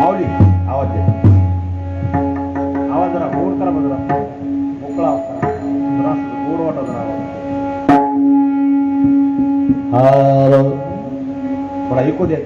माऊली आवाज दे, आवाज जरा फोन करा बघा. थोडा ऐकू द्या.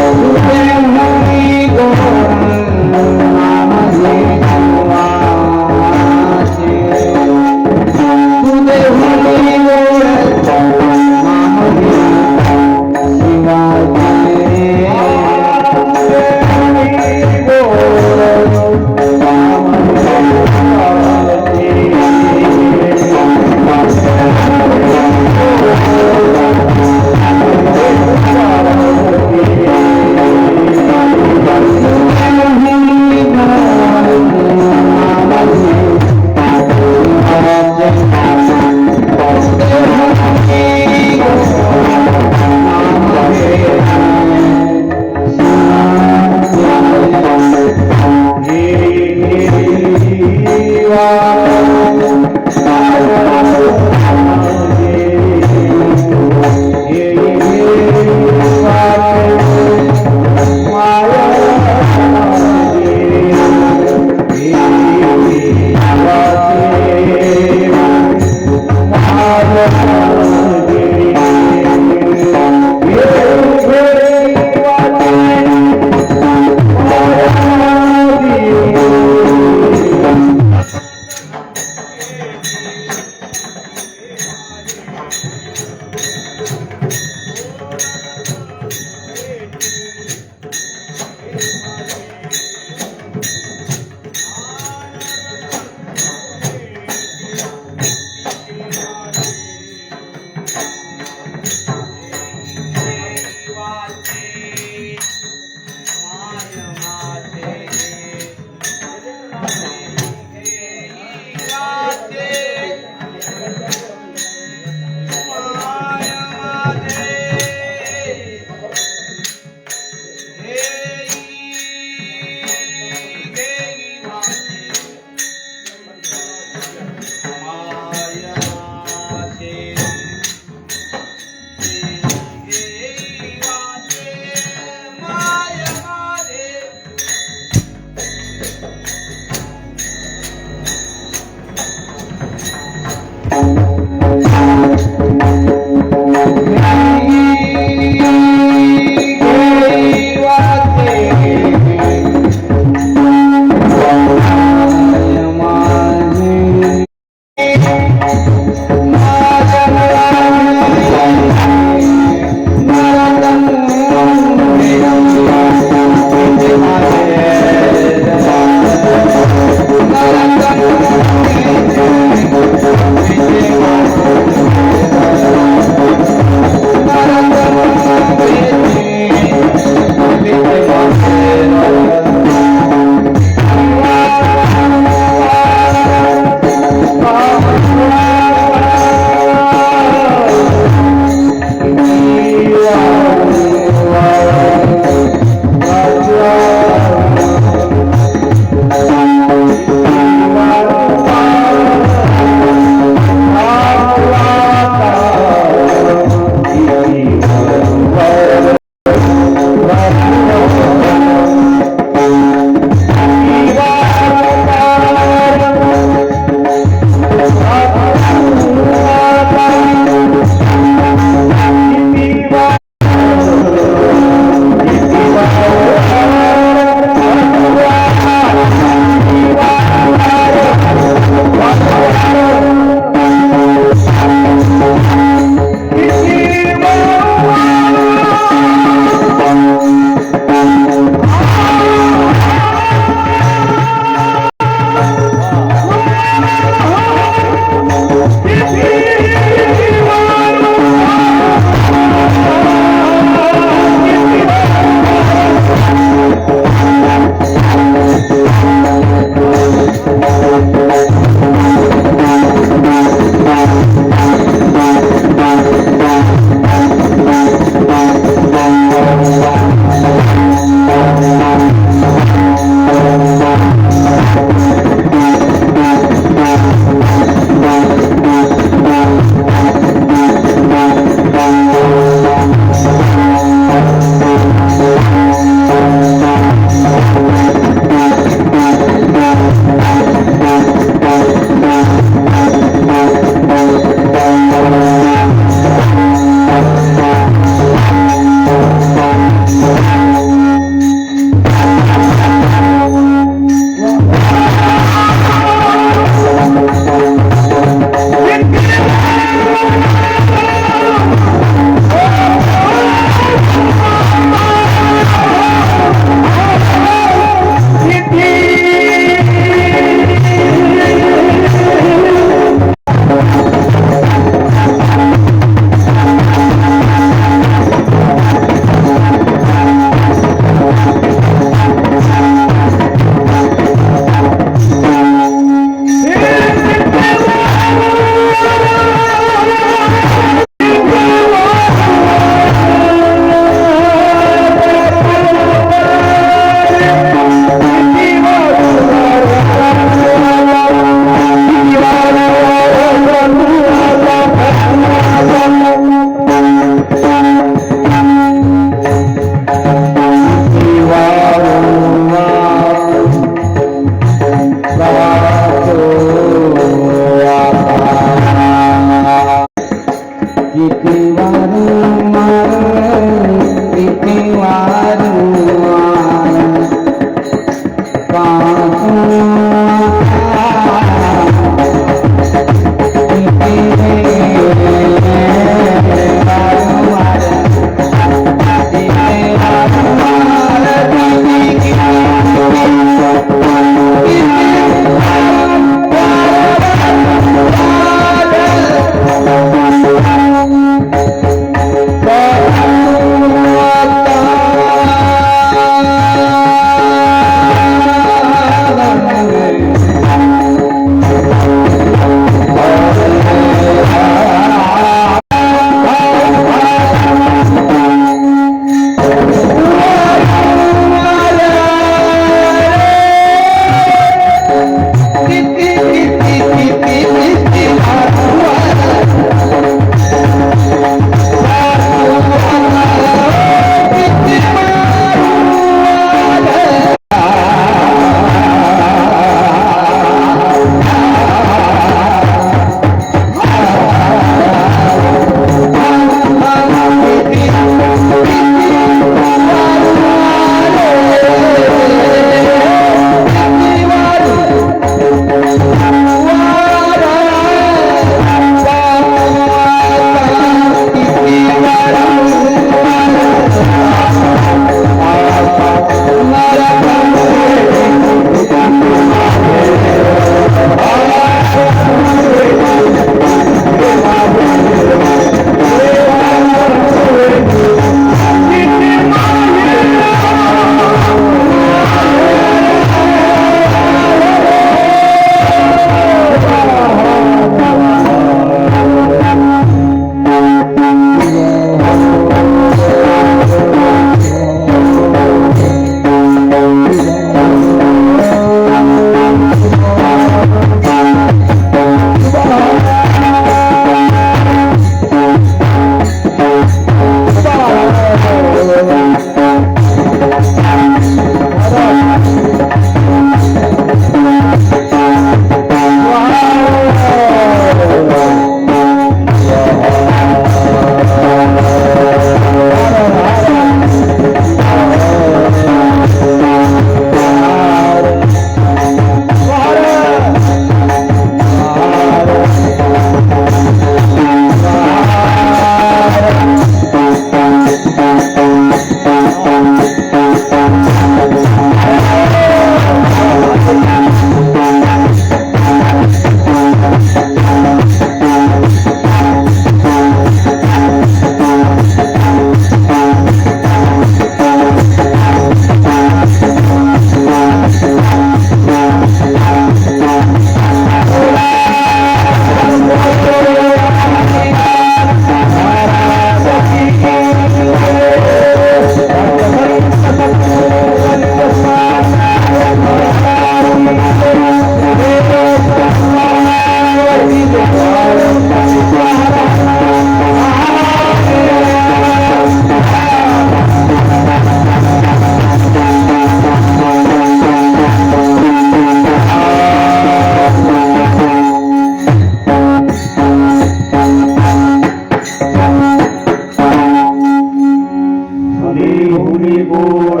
देहुनी गोड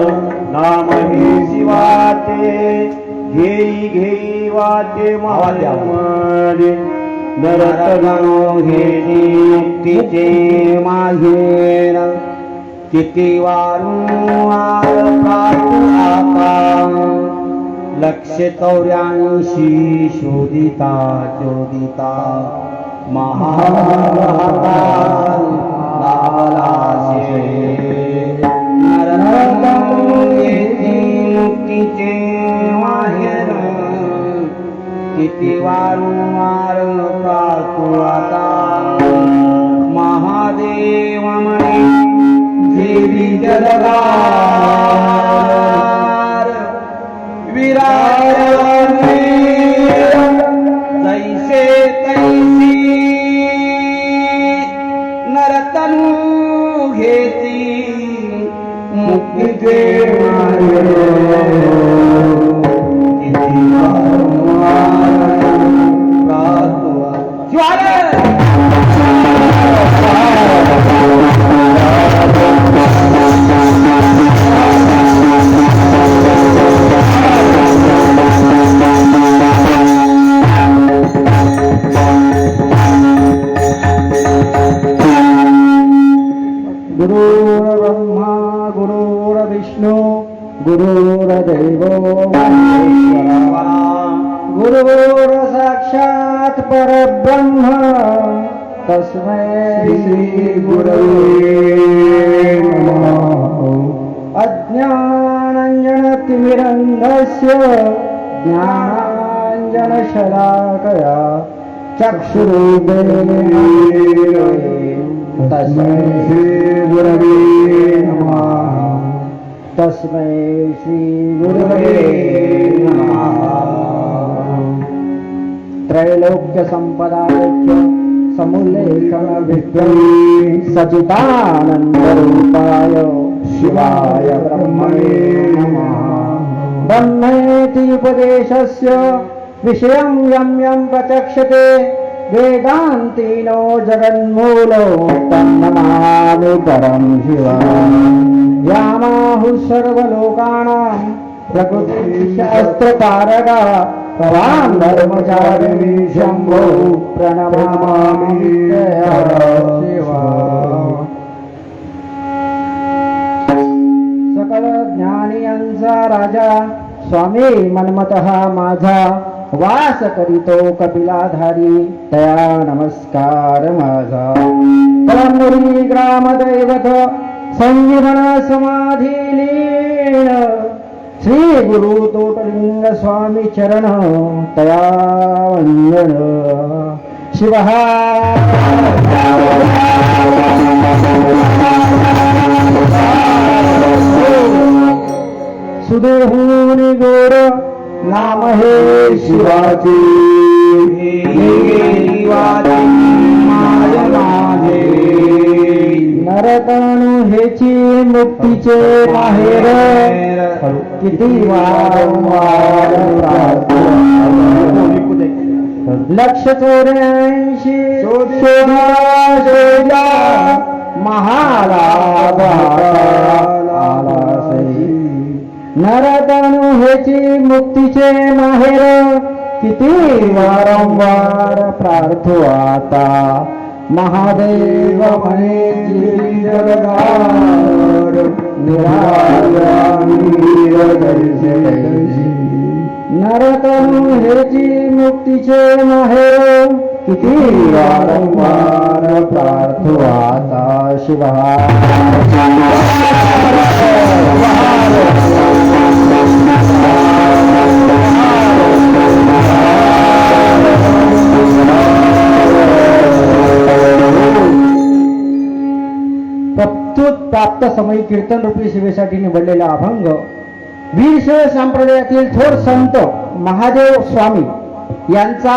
नाम हे शिवाचे घेई घेई वाटे माझे नरतगणो घेणी मुक्तीचे माहेर किती वारंवार प्रार्थू आता 184 शोधिता शोधिता महाभारत लालाशे नरतगणो घेणी मुक्तीचे माहेर किती वारंवार प्रार्थू आता महादेव म्हणे देवी जगदार विराजने तैसे तैसी नरतनु घेती मुक्तीचे किती वारंवार प्रार्थू गुरुर्ब्रह्मा गुरुर्विष्णु गुरुर्देवो महेश्वरा गुरुर् साक्षात् परब्रह्म तस्मै श्री गुरवे नमः अज्ञानाञ्जनतिमिरन्धस्य ज्ञानाञ्जनशलाकया चक्षुरुदयेन तस्मै श्री गुरवे नमः तस्मै श्री गुरवे नमः त्रैलोक्य संपदाय समुल्लेखन विद्वै सचिदानंद रूपाय शिवाय ब्रह्मणे नमः ब्रह्मेति उपदेशस्य विषयं यं यं प्रचक्षते वेदान्तिनो जगन्मूलो तन्नमामि परं शिवम् यामाहुः सर्वलोकानां प्रकृतिशास्त्रपारगा भवान् धर्मचारिणी शम्भो प्रणमामि जय शिवा सकल ज्ञानियांचा राजा स्वामी मन्मतः माझा वास करीतो कपिलाधारी तया नमस्कार माझा कलमुरी ग्रामदैवत संजीवन समाधी लीन श्री गुरु तोटलिंग स्वामी चरण तया वंदन शिवः सुदेहुनी गोड नाम हे शिवाचे माय माझे नरतनु हेची मुक्तीचे माहेर किती वारंवार 184 शोधा महालाभ आला नरतनु हेची मुक्तीचे माहेर किती वारंवार प्रार्थू आता महादेव म्हणे जगदार नरतनु हेची मुक्तीचे माहेर किती वारंवार प्रार्थू आता शिवा प्राप्त समयी कीर्तन रूपी सेवेसाठी निवडलेला अभंग वीरशैव संप्रदायातील थोर संत महादेव स्वामी यांचा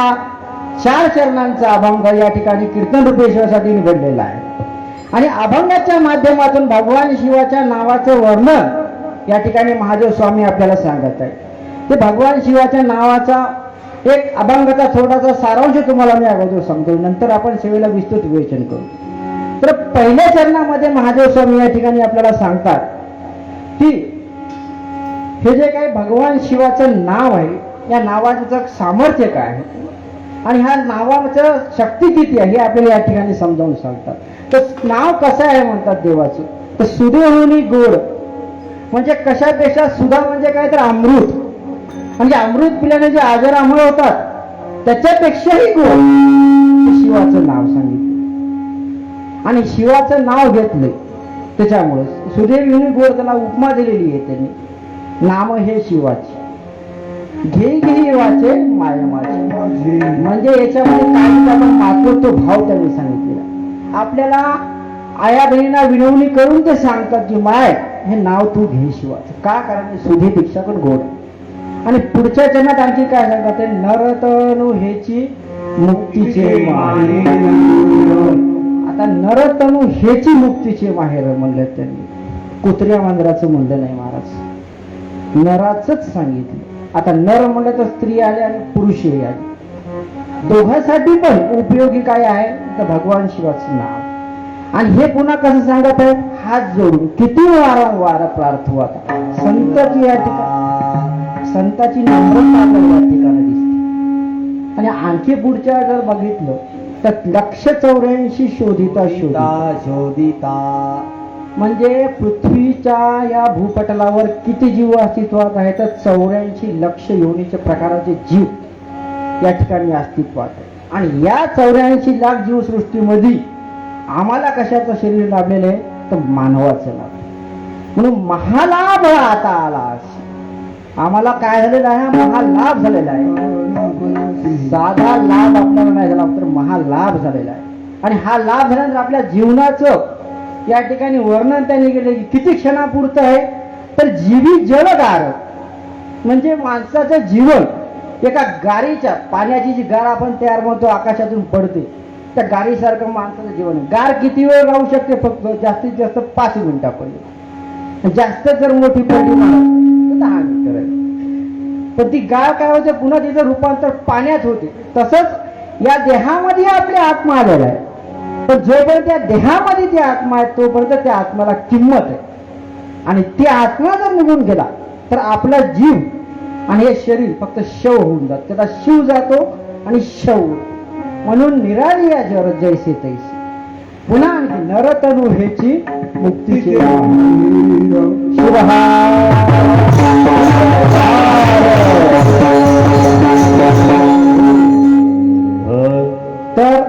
4 चरणांचा अभंग या ठिकाणी कीर्तन रूपी सेवेसाठी निवडलेला आहे आणि अभंगाच्या माध्यमातून भगवान शिवाच्या नावाचं वर्णन या ठिकाणी महादेव स्वामी आपल्याला सांगत आहे. ते भगवान शिवाच्या नावाचा एक अभंगाचा छोटासा सारांश तुम्हाला मी अगोदर सांगतो, नंतर आपण सेवेला विस्तृत विवेचन करू. तर पहिल्या चरणामध्ये महादेव स्वामी या ठिकाणी आपल्याला सांगतात की हे जे काही भगवान शिवाचं नाव आहे, या नावाचं सामर्थ्य काय आहे आणि ह्या नावाचं शक्ती किती आहे हे आपल्याला या ठिकाणी समजावून सांगतात. तर नाव कसं आहे म्हणतात देवाचं, तर सुदेहुनी गोड, म्हणजे कशापेक्षा सुधा म्हणजे काय तर अमृत, म्हणजे अमृत पिल्याने जे आजार अमळ होतात त्याच्यापेक्षाही गोड शिवाचं नाव सांगितलं आणि शिवाचं नाव घेतलंय. त्याच्यामुळे सुदेहुनी गोड त्याला उपमा दिलेली आहे त्यांनी. नाम हे शिवाचे घे घे वाचे माय माझे, म्हणजे याच्यामध्ये काही आपण मातृत्व भाव त्यांनी सांगितलेला. आपल्याला आया बहिणींना विनवणी करून ते सांगतात की माय हे नाव तू घे शिवाचं, का कारण सुधेपेक्षा पण गोड. आणि पुढच्या जन्मात आणखी काय सांगतात ते नरतनु हेची मुक्तीचे माहेर. आता नरतनु हेची मुक्तीचे माहेर म्हणलं त्यांनी, कुत्र्या मांजराचं म्हणलं नाही महाराज, नराचंच सांगितलं. आता नर म्हणलं तर स्त्री आले आणि पुरुषही आले, दोघांसाठी पण उपयोगी काय आहे तर भगवान शिवाचं नाव. आणि हे पुन्हा कसं सांगत आहे, हात जोडून किती वारंवार प्रार्थू. आता संताची या ठिकाणी संताची नम्रता या ठिकाणी दिसते. आणि आणखी पुढच्या जर बघितलं तर 184 शोधिता शोधिता, म्हणजे पृथ्वीच्या या भूपटलावर किती जीव अस्तित्वात आहेत तर 84 लक्ष योनीच्या प्रकाराचे जीव या ठिकाणी अस्तित्वात आहे. आणि या 84 लाख जीवसृष्टीमध्ये आम्हाला कशाचं शरीर लाभलेलं आहे तर मानवाचं लाभ. म्हणून महालाभ आता आला. आम्हाला काय झालेला आहे, महालाभ झालेला आहे. साधा लाभ आपल्याला नाही झाला तर महालाभ झालेला आहे. आणि हा लाभ झाल्यानंतर आपल्या जीवनाचं या ठिकाणी वर्णन त्यांनी केले की किती क्षणापुरतं आहे तर जीवी जलगार, म्हणजे माणसाचं जीवन एका गारीच्या पाण्याची जी गार आपण तयार म्हणतो आकाशातून पडते त्या गारीसारखं माणसाचं जीवन आहे. गार किती वेळ राहू शकते, फक्त जास्तीत जास्त 5 मिनिटापर्यंत, जास्त जर मोठी पडली तर 10 मिनिटं राहील. पण ती गार काय होते पुन्हा तिचं रूपांतर पाण्यात होते. तसंच या देहामध्ये आपली आत्मा आलेला आहे, पण जोपर्यंत त्या देहामध्ये ती आत्मा आहे तोपर्यंत त्या आत्म्याला किंमत आहे. आणि ती आत्मा जर निघून गेला तर आपला जीव आणि हे शरीर फक्त शव होऊन जात, त्याला शिव जातो आणि शव. म्हणून निराली या जर जैसे तैसे. पुन्हा आणखी नरतनु हेची मुक्तीचे तर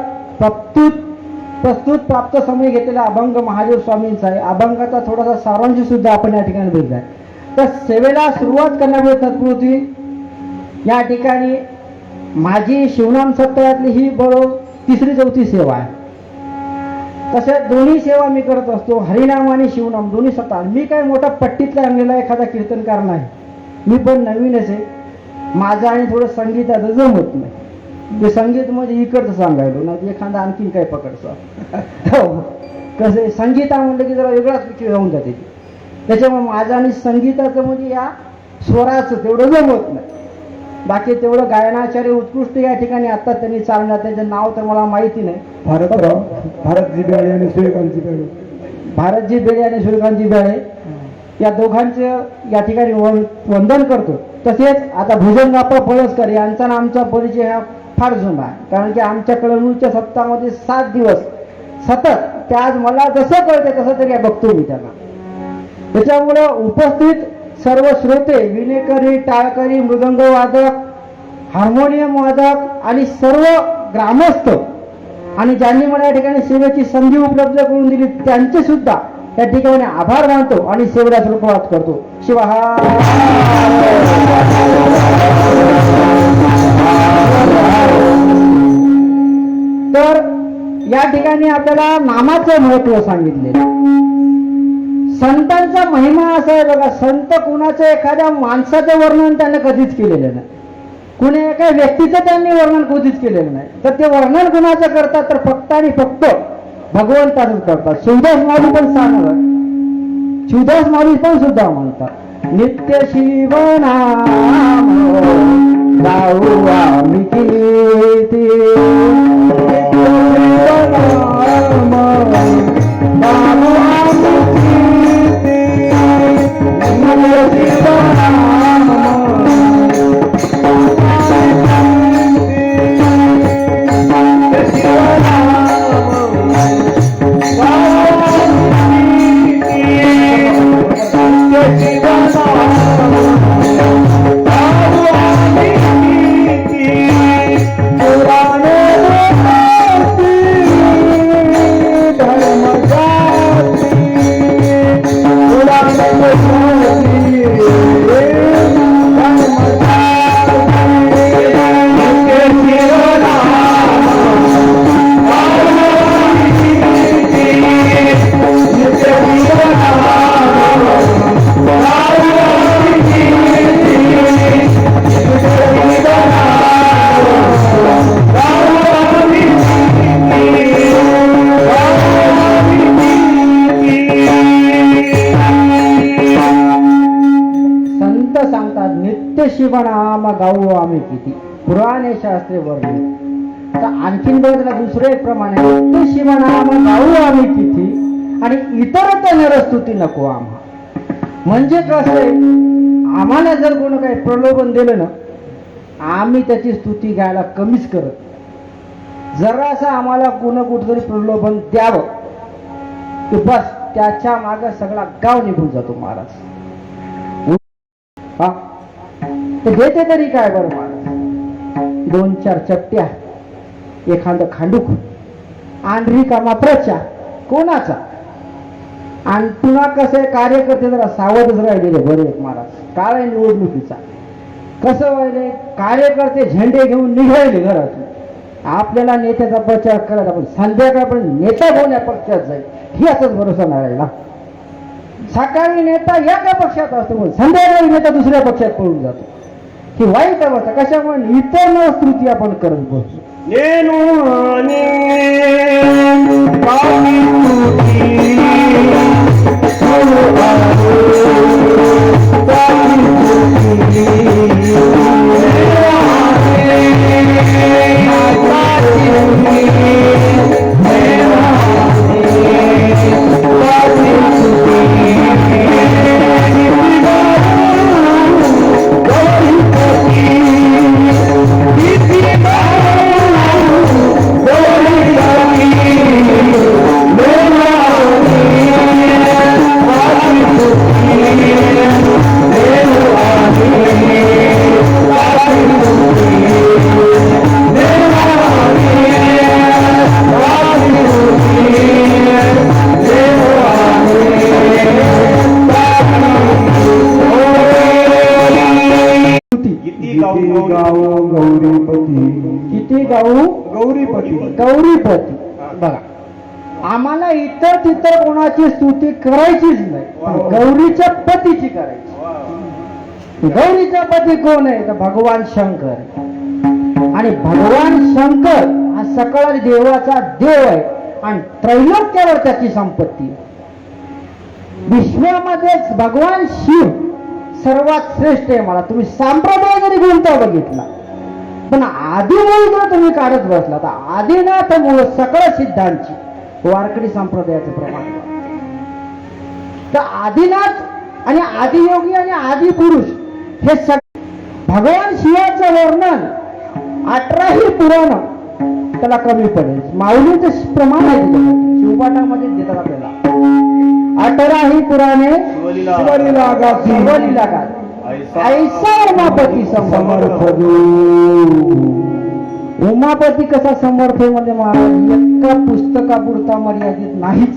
प्रस्तुत प्राप्त समय घेतलेला अभंग महादेव स्वामींचा आहे. अभंगाचा थोडासा सारांश सुद्धा आपण या ठिकाणी भेटलाय. तर सेवेला सुरुवात करण्यापूर्वी तत्पूर्वी या ठिकाणी माझी शिवनाम सप्ताहातली ही बरोबर 3री-4थी सेवा आहे. तसे दोन्ही सेवा मी करत असतो, हरिनाम आणि शिवनाम दोन्ही सप्ताह. मी काय मोठा पट्टीतला आणलेला एखादा कीर्तनकार नाही, मी पण नवीनच आहे. माझं आणि थोडं संगीताचं जमत नाही, ते संगीत मध्ये इकडचं सांगायलो ना एखादा आणखीन काय पकडचं. कसं संगीता म्हणलं की जरा वेगळाच विषय राहून जाते. त्याच्यामुळे माझं आणि संगीताचं म्हणजे या स्वराचं तेवढं जमत नाही. बाकी तेवढं गायनाचार्य उत्कृष्ट या ठिकाणी आता त्यांनी चालणार, त्याचं नाव तर मला माहिती नाही. भारतजी बेळे आणि सूर्यकांतजी बेळे, भारतजी बेळे आणि सूर्यकांतजी बेळे या दोघांचे या ठिकाणी वंदन करतो. तसेच आता भुजंगाप्पा पळसकर यांचा आणि आमचा परिचय हा फार जुना आहे, कारण की आमच्या कळमूरच्या सप्ताहामध्ये 7 दिवस सतत ते आज मला जसं कळते तसं तरी बघतो मी त्यांना. त्याच्यामुळं उपस्थित सर्व श्रोते, विणेकरी, टाळकरी, मृदंग वादक, हार्मोनियम वादक आणि सर्व ग्रामस्थ आणि ज्यांनी मला या ठिकाणी सेवेची संधी उपलब्ध करून दिली त्यांचे सुद्धा या ठिकाणी आभार मानतो आणि सेवेला सुरुवात करतो. शिवा तर या ठिकाणी आपल्याला नामाचं महत्व सांगितले. संतांचा महिमा असा आहे बघा, संत कुणाचं एखाद्या माणसाचं वर्णन त्यांनी कधीच केलेलं नाही, कुणी एका व्यक्तीचं त्यांनी वर्णन कधीच केलेलं नाही. तर ते वर्णन कुणाचं करतात तर फक्त आणि फक्त भगवंताचं करतात. शिवदास माऊली पण सांगणार, शिवदास माऊली पण सुद्धा म्हणतात नित्य शिवनाम गाऊ आम्ही कीर्ती, नित्य शिवनाम नित्यशी म्हणा गाऊ आम्ही किती पुराणे शास्त्रे वर्णित. तर आणखीन बघितलं दुसरं एक प्रमाणे नित्यशी म्हणा गाऊ आम्ही किती आणि इतरत्र नरस्तुती नको आम्हा. म्हणजे कसं आहे, आम्हाला जर कोण काही प्रलोभन दिलं ना आम्ही त्याची स्तुती घ्यायला कमीच करत. जरासं आम्हाला कोण कुठतरी प्रलोभन द्यावं की बस त्याच्या मागे सगळा गाव निघून जातो महाराज. हा तर देते तरी काय बरं महाराज, 2-4 चपट्या, एखादं खांडूक, आंधळी कामा प्रचार कोणाचा. आणि पुन्हा कसं आहे, कार्यकर्ते जरा सावधच राहिलेले बरे आहेत महाराज. काळ आहे निवडणुकीचा, कसं व्हायले कार्यकर्ते झेंडे घेऊन निघायले घरातून. आपल्याला नेत्याचा प्रचार करायचा, पण संध्याकाळपर्यंत नेता कोण्या पक्षात जाईल ही आताच भरोसा नाही राहिला. सकाळी नेता एका पक्षात असतो पण संध्याकाळी नेता दुसऱ्या पक्षात पळून जातो. ही वाईट अवस्था. कशामुळे इतर न स्तुती आपण करत बसतो. किती गाऊ गौरीपती. गौरीपती बघा, आम्हाला इतर तितर कोणाची स्तुती करायचीच नाही, गौरीच्या पतीची करायची. गौरीचा पती कोण आहे तर भगवान शंकर. आणि भगवान शंकर हा सकळ देवाचा देव आहे आणि त्रैलोक्यावर त्याची संपत्ती. विश्वामध्येच भगवान शिव सर्वात श्रेष्ठ आहे. मला तुम्ही संप्रदाय जरी गुंता बघितला पण आदिमूळ जर तुम्ही काढत बसला तर आदिनाथ मूळ सकळ सिद्धांची वारकरी संप्रदायाचं प्रमाण. तर आदिनाथ आणि आदियोगी आणि आदिपुरुष हे भगवान शिवाचं वर्णन 18ही पुराण त्याला कमी पडेल. माऊलीचं प्रमाण आहे शिवपाठामध्ये देतात आपल्याला. 18ही पुराणे शिवलीला ऐसा उमापती समर्थ. उमापती कसा समर्थ मध्ये महाराज एका पुस्तकापुरता मर्यादित नाहीच.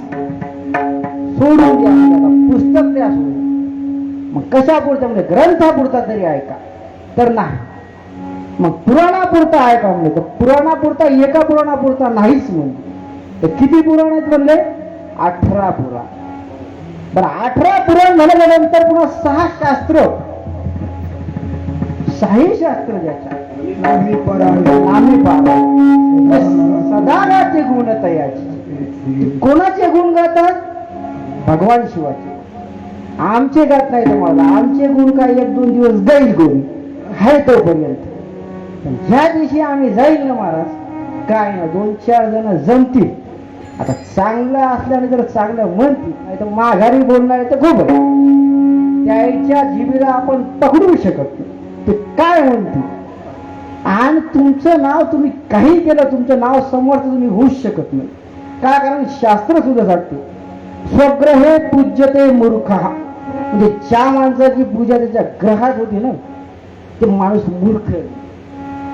सोडून द्या पुस्तक द्या सोडून. मग कशापुरता म्हणजे ग्रंथापुरता तरी ऐका तर नाही. मग पुराणापुरता ऐका म्हणजे तर पुराणापुरता एका पुराणापुरता नाहीच म्हणजे. तर किती पुराण आहेत म्हणले 18 पुराण. बरं 18 पुराण झाल्यानंतर पुन्हा 6 शास्त्र, 6 शास्त्र ज्याच्या नामी सदागाचे गुण तयाचे. कोणाचे गुण गातात? भगवान शिवाचे. आमचे गात नाही तुम्हाला. आमचे गुण काय 1-2 दिवस जाईल गुण आहे तोपर्यंत. ज्या दिवशी आम्ही जाईल ना महाराज काय ना 2-4 जण जमतील. आता चांगलं असल्याने जर चांगलं म्हणतील नाही तर माघारी बोलणार तर खूप त्याच्या जिभेला आपण पकडू शकत नाही. ते काय म्हणतील आणि तुमचं नाव तुम्ही काही केलं तुमचं नाव समर्थ तुम्ही होऊच शकत नाही. का? कारण शास्त्र सुद्धा सांगते स्वग्रहे पूज्यते मूर्खा. म्हणजे ज्या माणसाची पूजा त्याच्या ग्रहात होती ना ते माणूस मूर्ख.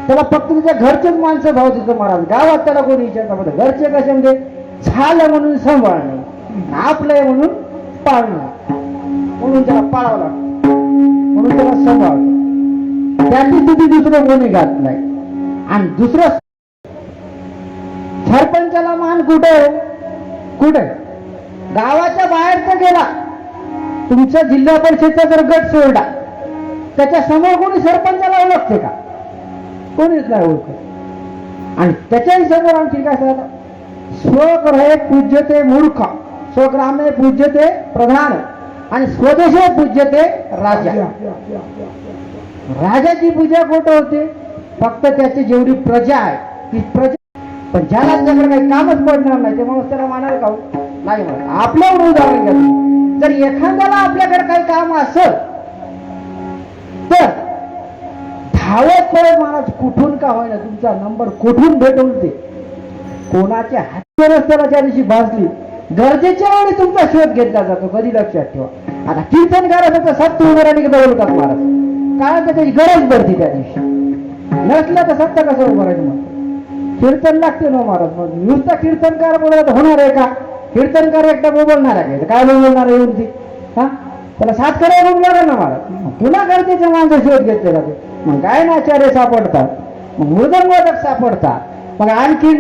त्याला फक्त त्याच्या घरचेच माणसं भाव देतो महाराज. गावात त्याला कोणी विचारता घरचे कसे म्हणजे झालं म्हणून सांभाळणं, आपलंय म्हणून पाळणं, म्हणून त्याला पाळावं लागतं, म्हणून त्याला सांभाळणं. त्याची स्थिती दुसरं कोणी घात नाही. आणि दुसरं सरपंचाला मान कुठे कुठे गावाच्या बाहेर तर गेला. तुमच्या जिल्हा परिषदचा जर गट सोडला त्याच्या समोर कोणी सरपंचाला ओळखते का? कोणीच नाही ओळखत. आणि त्याच्याही समोर आणखी काय सांगतात स्वग्रहे पूज्यते मूर्ख, स्वग्रामे पूज्यते प्रधान. आणि स्वदेशे पूज्यते राजा. राजाची पूजा कुठं होते? फक्त त्याची जेवढी प्रजा आहे ती प्रजा. पण ज्याला त्याच्याकडे काही कामच पडणार नाही ते माणूस त्याला मानाल का? नाही म्हणत. आपल्यावर उदाहरण घ्या. जर एखाद्याला आपल्याकडे काही काम असेल तर धावत पडत महाराज कुठून का होईना तुमचा नंबर कुठून भेटवून ते कोणाच्या हातवरच त्याला ज्या दिवशी भाजली गरजेच्या वेळी तुमचा शोध घेतला जातो. कधी लक्षात ठेवा. आता कीर्तनकाराचं तर सत्य उभाराने बोलतात महाराज, कारण त्याची गरज पडते त्या दिवशी. नसलं तर सत्य कसं उभं राहिलं? मग कीर्तन लागते ना महाराज. मग नुसता कीर्तनकार बोलला तर होणार आहे का? कीर्तनकार एकटा बोलणार आहे काय बोलणार आहे येऊन ती? हा, त्याला साथ करायला लागेल ना महाराज. पुन्हा गरजेच्या माणसं शोध घेतले जाते. मग गायनाचार्य सापडतात, मग मृदंगवादक सापडतात, मग आणखी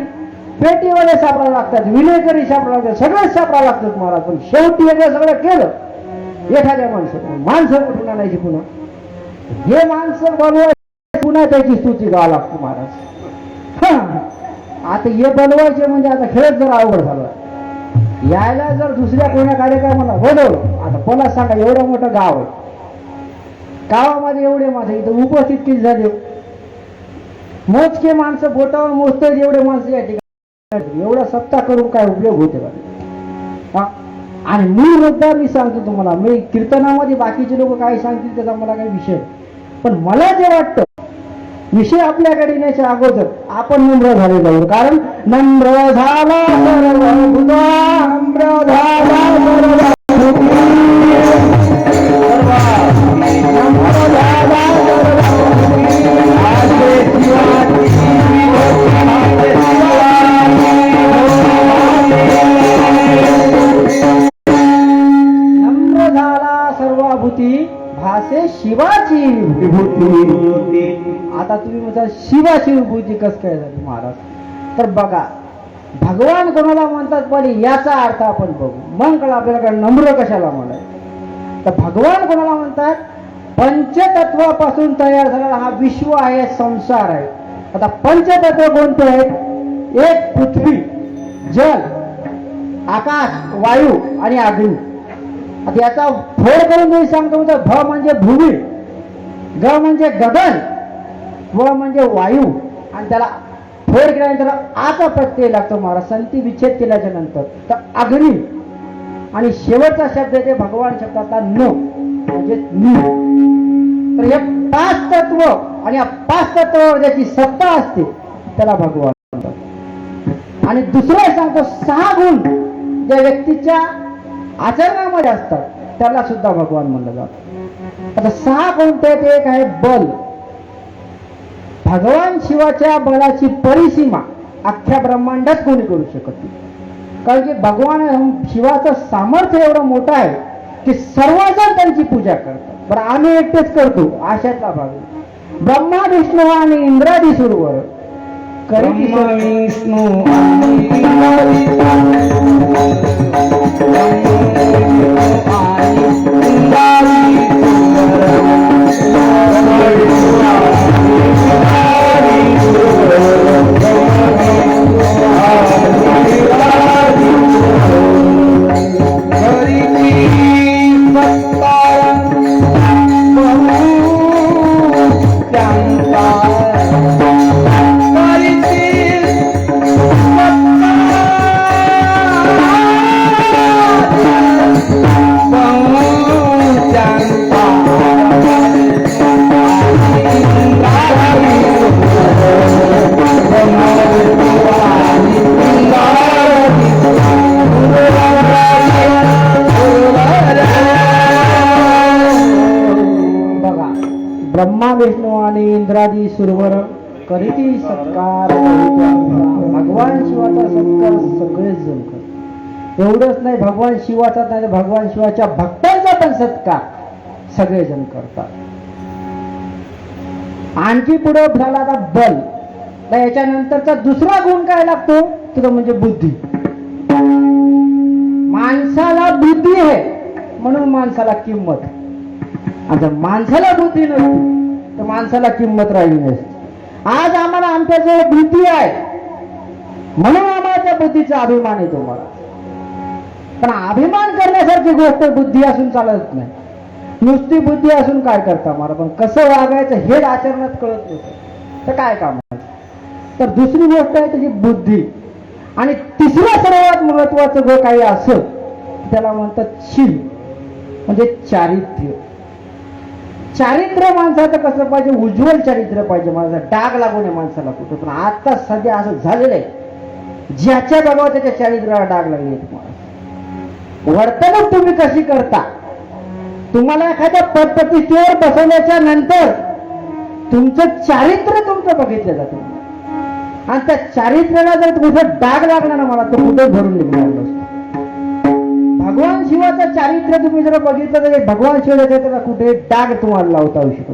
पेटीवाले सापडायला लागतात, विलेकरी सापडायला लागतात, सगळेच सापडायला लागतात महाराज. पण शेवटी एकदा सगळं केलं एखाद्या माणसं कुठून आणायची पुन्हा? हे माणसं बनवायचे पुन्हा त्याची स्तुती गावा लागतो महाराज. आता हे बनवायचे म्हणजे आता खेळच जर अवघड झाला. यायला जर दुसऱ्या कोण्या कार्यक्रमाला बोलवलं, आता कोणा सांगा एवढं मोठं गाव आहे, गावामध्ये एवढे माझे इथं उपस्थित किती झाले? मोजके माणसं बोटावर मोजतात एवढे माणसं या ठिकाणी. एवढा सत्ता करून काय उपयोग होते का? आणि मूळ मुद्दा मी सांगतो तुम्हाला, मी कीर्तनामध्ये बाकीचे लोक काय सांगतील त्याचा मला काही विषय, पण मला जे वाटतं विषय आपल्याकडे येण्याच्या अगोदर आपण नम्र झाले जाऊ. कारण नम्र झाला नम्र झाला सर्वाभूती भासे शिवाची विभूती. आता तुम्ही म्हणता शिवाची विभूती कस काय झाली महाराज? तर बघा, भगवान कोणाला म्हणतात पण याचा अर्थ आपण बघू. मग कळलं आपल्याला नम्र कशाला म्हणाय. तर भगवान कोणाला म्हणतात? पंचतत्वापासून तयार झालेला हा विश्व आहे, संसार आहे. आता पंचतत्व कोणते आहेत? एक पृथ्वी, जल, आकाश, वायू आणि अग्नी. आता याचा फोड करून मी सांगतो म्हणजे भ म्हणजे भूमी, ग म्हणजे गगन, व म्हणजे वायू, आणि त्याला फोड केल्यानंतर आचा प्रत्यय लागतो महाराज. संती विच्छेद केल्याच्या नंतर तर अग्नी, आणि शेवटचा शब्द येते भगवान शब्दाचा न म्हणजे नी. तर हे पाच तत्व आणि या पाच तत्वावर ज्याची सत्ता असते त्याला भगवान म्हणतात. आणि दुसरं सांगतो 6 गुण ज्या व्यक्तीच्या आचरणामध्ये असतात त्याला सुद्धा भगवान म्हणलं जातं. आता 6 कोणते? एक आहे बल. भगवान शिवाच्या बलाची परिसीमा अख्ख्या ब्रह्मांडात कोणी करू शकत नाही. कारण की भगवान शिवाचं सामर्थ्य एवढं मोठं आहे की सर्वजण त्यांची पूजा करतात. बरं आम्ही एकटेच करतो अशातला भाग. ब्रह्मा विष्णू आणि इंद्रादी सुरवर विष्णू ब्रह्मा विष्णू आणि इंद्रादी सुरवर करीती सत्कार. भगवान शिवाचा सत्कार सगळेच जण करतात. एवढंच नाही, भगवान शिवाचा नाही, भगवान शिवाच्या भक्तांचा पण सत्कार सगळेजण करतात. आणखी पुढे झाला आता बल. तर याच्यानंतरचा दुसरा गुण काय लागतो तो म्हणजे बुद्धी. माणसाला बुद्धी आहे म्हणून माणसाला किंमत. आता माणसाला बुद्धी नसते तर माणसाला किंमत राहिली नसते. आज आम्हाला आमच्याजवळ बुद्धी आहे म्हणून आम्हाला त्या बुद्धीचा अभिमान येतो. मला पण अभिमान करण्यासारखी गोष्ट बुद्धी असून चालत नाही. नुसती बुद्धी असून काय करता मला, पण कसं वागायचं हे आचरणात कळत नव्हतं तर काय काम आहे. तर दुसरी गोष्ट आहे त्याची बुद्धी. आणि तिसरं सर्वात महत्वाचं जे काही असत त्याला म्हणतात शील, म्हणजे चारित्र्य. चारित्र्य माणसाचं कसं पाहिजे, उज्ज्वल चारित्र्य पाहिजे. माझा डाग लागू नये माणसाला कुठं. पण आता सध्या असं झालेलं आहे, ज्याच्या बघावं त्याच्या चारित्र्याला डाग लागले. तुम्हाला वर्तणूक तुम्ही कशी करता, तुम्हाला एखाद्या पदप्रतिष्ठेवर बसवल्याच्या नंतर तुमचं चारित्र्य तुमचं बघितलं जातं. आणि त्या चारित्र्याला जर कुठं डाग लागला ना मला, तर कुठं भरून निघणार नसतो. भगवान शिवाचं चारित्र्य तुम्ही जर बघितलं तर भगवान शिवाच्या त्याला कुठे डाग तुम्हाला लावता येऊ शकत.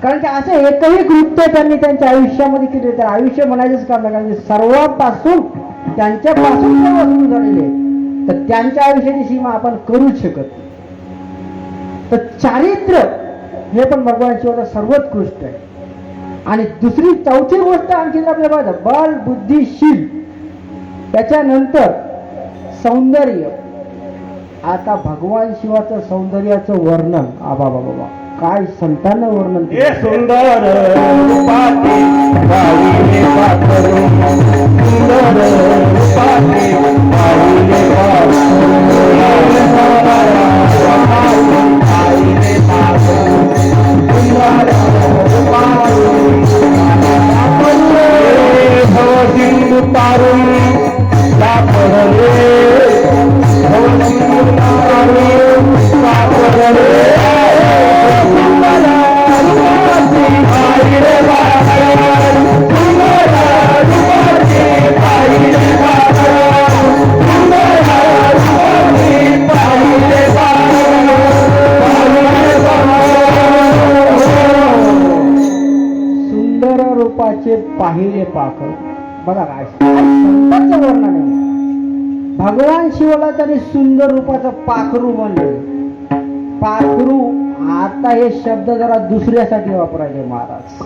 कारण की असं एकही कृत्य त्यांनी त्यांच्या आयुष्यामध्ये केले तर आयुष्य म्हणायचंच काम नाही. कारण सर्वांपासून त्यांच्यापासून जेव्हा सुरू झालेले तर त्यांच्या आयुष्याची सीमा आपण करूच शकत नाही. तर चारित्र्य हे पण भगवान शिवाचं सर्वोत्कृष्ट आहे. आणि दुसरी चौथी गोष्ट आणखी आपल्या बघा, बल बुद्धी शील. त्याच्यानंतर सौंदर्य. आता भगवान शिवाचं सौंदर्याचं वर्णन आबा बाबा काय संतांना वर्णन हे सुंदर रूपाचे पाहिले पाखरू, सुंदर रूपाचे पाहिले पाहिले पाखरू. बघा काय संतांचं वर्णन आहे. भगवान शिवाला त्यांनी सुंदर रूपाचं पाखरू म्हणले. पाखरू आता हे शब्द जरा दुसऱ्यासाठी वापरायचे महाराज.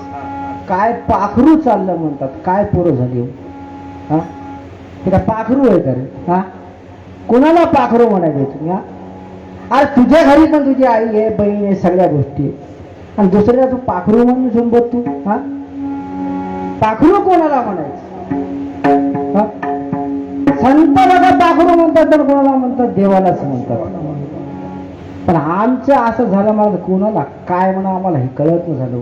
काय पाखरू चाललं म्हणतात, काय पोरं झाली हा. ते काय पाखरू आहे का रे हा. कोणाला पाखरू म्हणायचे तुम्ही हा. अरे तुझ्या घरी पण तुझी आई आहे, बहीण आहे, सगळ्या गोष्टी. आणि दुसऱ्याला तू पाखरू म्हणून संबोध तू हा. पाखरू कोणाला म्हणायचं. संत बघा पाखरू म्हणतात तर कोणाला म्हणतात, देवालाच म्हणतात. पण आमचं असं झालं मला कोणाला काय म्हणा आम्हाला हे कळत नाही झालं.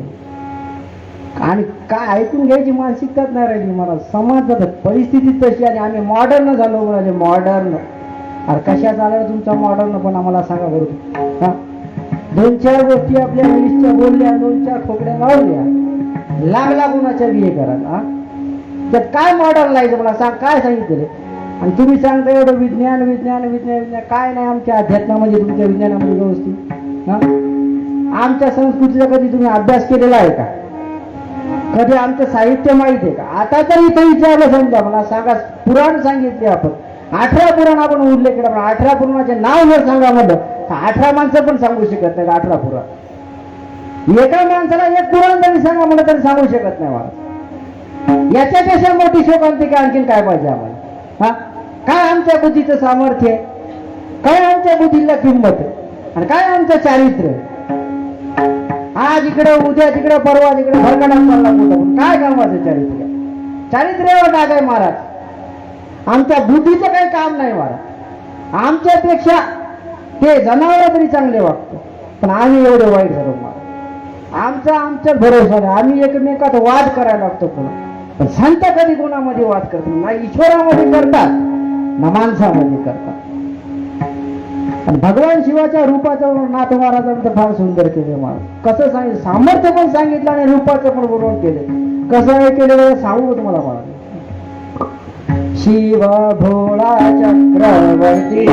आणि काय ऐकून घ्यायची मानसिकताच नाही राहिली मला. समाजात परिस्थिती तशी आणि आम्ही मॉडर्न झालो. म्हणजे मॉडर्न अरे कशा चालला तुमचा मॉडर्न पण आम्हाला सांगा बरोबर हा. दोन चार गोष्टी आपल्या इंग्लिशच्या बोलल्या, दोन चार खोकड्या लावल्या, लागला गुणाच्या बिहे करा. त्यात काय मॉडर्न लायचं मला सांग, काय सांगितलं. आणि तुम्ही सांगता एवढं विज्ञान विज्ञान विज्ञान विज्ञान काय नाही आमच्या अध्यात्मामध्ये, तुमच्या विज्ञानामध्ये व्यवस्थित हा. आमच्या संस्कृतीचा कधी तुम्ही अभ्यास केलेला आहे का, कधी आमचं साहित्य माहित आहे का. आता तर इथं विचारलं समजा मला सांगा, पुराण सांगितले आपण 18 पुराण आपण उल्लेख केला, पण 18 पुराणाचे नाव जर सांगा म्हणलं तर 18 माणसं पण सांगू शकत नाही. 18 पुराण एका माणसाला एक पुराण तरी सांगा म्हणलं तरी सांगू शकत नाही मला. याच्यापेक्षा मोठी शोकांतिका आणखीन काय पाहिजे आम्हाला हा. काय आमच्या बुद्धीचं सामर्थ्य आहे, काय आमच्या बुद्धीला किंमत आहे, आणि काय आमचं चारित्र्य. आज इकडं उद्या तिकडं परवा तिकडं भरकडात चालला कुठं, काय कामाचं चारित्र्य. चारित्र्यावर डाग आहे महाराज. आमच्या बुद्धीचं काही काम नाही महाराज. आमच्यापेक्षा ते जनावर तरी चांगले वागतो, पण आम्ही एवढे वाईट झालो महाराज. आमच्या भरोसा नाही. आम्ही एकमेकात वाद करायला लागतो पुन्हा. पण संत कधी कोणामध्ये वाद करतो ना, ईश्वरामध्ये करतात ना माणसामध्ये करतात. पण भगवान शिवाच्या रूपाचं नाथ महाराजांचं फार सुंदर केले महाराज. कसं सांगितलं, सामर्थ्य पण सांगितलं आणि रूपाचं पण वर्णन केले. कसं आहे केलेलं सांगू तुम्हाला महाराज. शिव भोळा चक्रवर्ती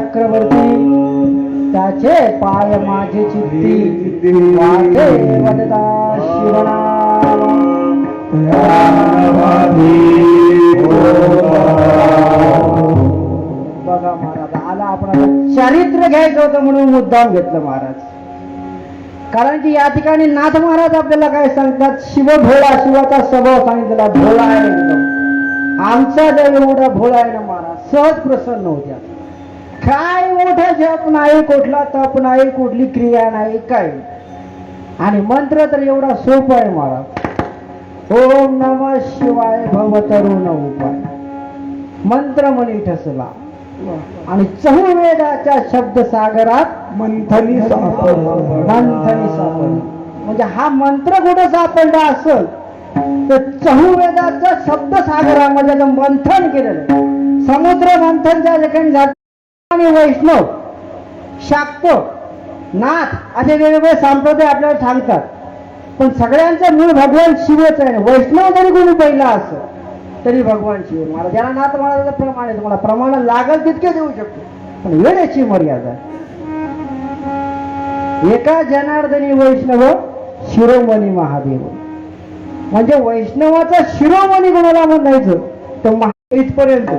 चक्रवर्ती त्याचे पाय माझे चित्ती वाटे वदता शिवनाम बघा महाराज आला आपण चारित्र्य घ्यायचं होतं म्हणून मुद्दाम घेतलं महाराज. कारण की या ठिकाणी नाथ महाराज आपल्याला काय सांगतात, शिव भोळा, शिवाचा स्वभाव सांगितलेला भोळा आहे एकदम. आमचा देव एवढा भोळा आहे ना महाराज, सहज प्रसन्न होत्या. काय मोठा जप नाही, कुठला तप नाही, कुठली क्रिया नाही, काय. आणि मंत्र तर एवढा सोपा आहे महाराज. ओम नमः शिवाय भव तरुण उपाय मंत्र म्हणी ठसला आणि चहुवेदाच्या शब्द सागरात मंथनी मंथनी सापडला. म्हणजे हा मंत्र कुठं सापडला असेल तर चहुवेदाच्या शब्द सागरामध्ये मंथन केलेलं. समुद्र मंथन ज्या ठिकाणी झालं आणि वैष्णव, शाक्त, नाथ असे वेगवेगळे संप्रदाय आपल्याला सांगतात, पण सगळ्यांचं मूळ भगवान शिवच आहे. वैष्णव जरी कोणी पहिला असं तरी भगवान शिव महाराज. ज्याला नाथ महाराजाचं प्रमाण आहे, तुम्हाला प्रमाण लागल तितके देऊ शकतो, पण वेळेची मर्यादा. एका जनार्दनी वैष्णव शिरोमणी महादेव. म्हणजे वैष्णवाचा शिरोमणी कोणाला म्हणायचं तर इथपर्यंत,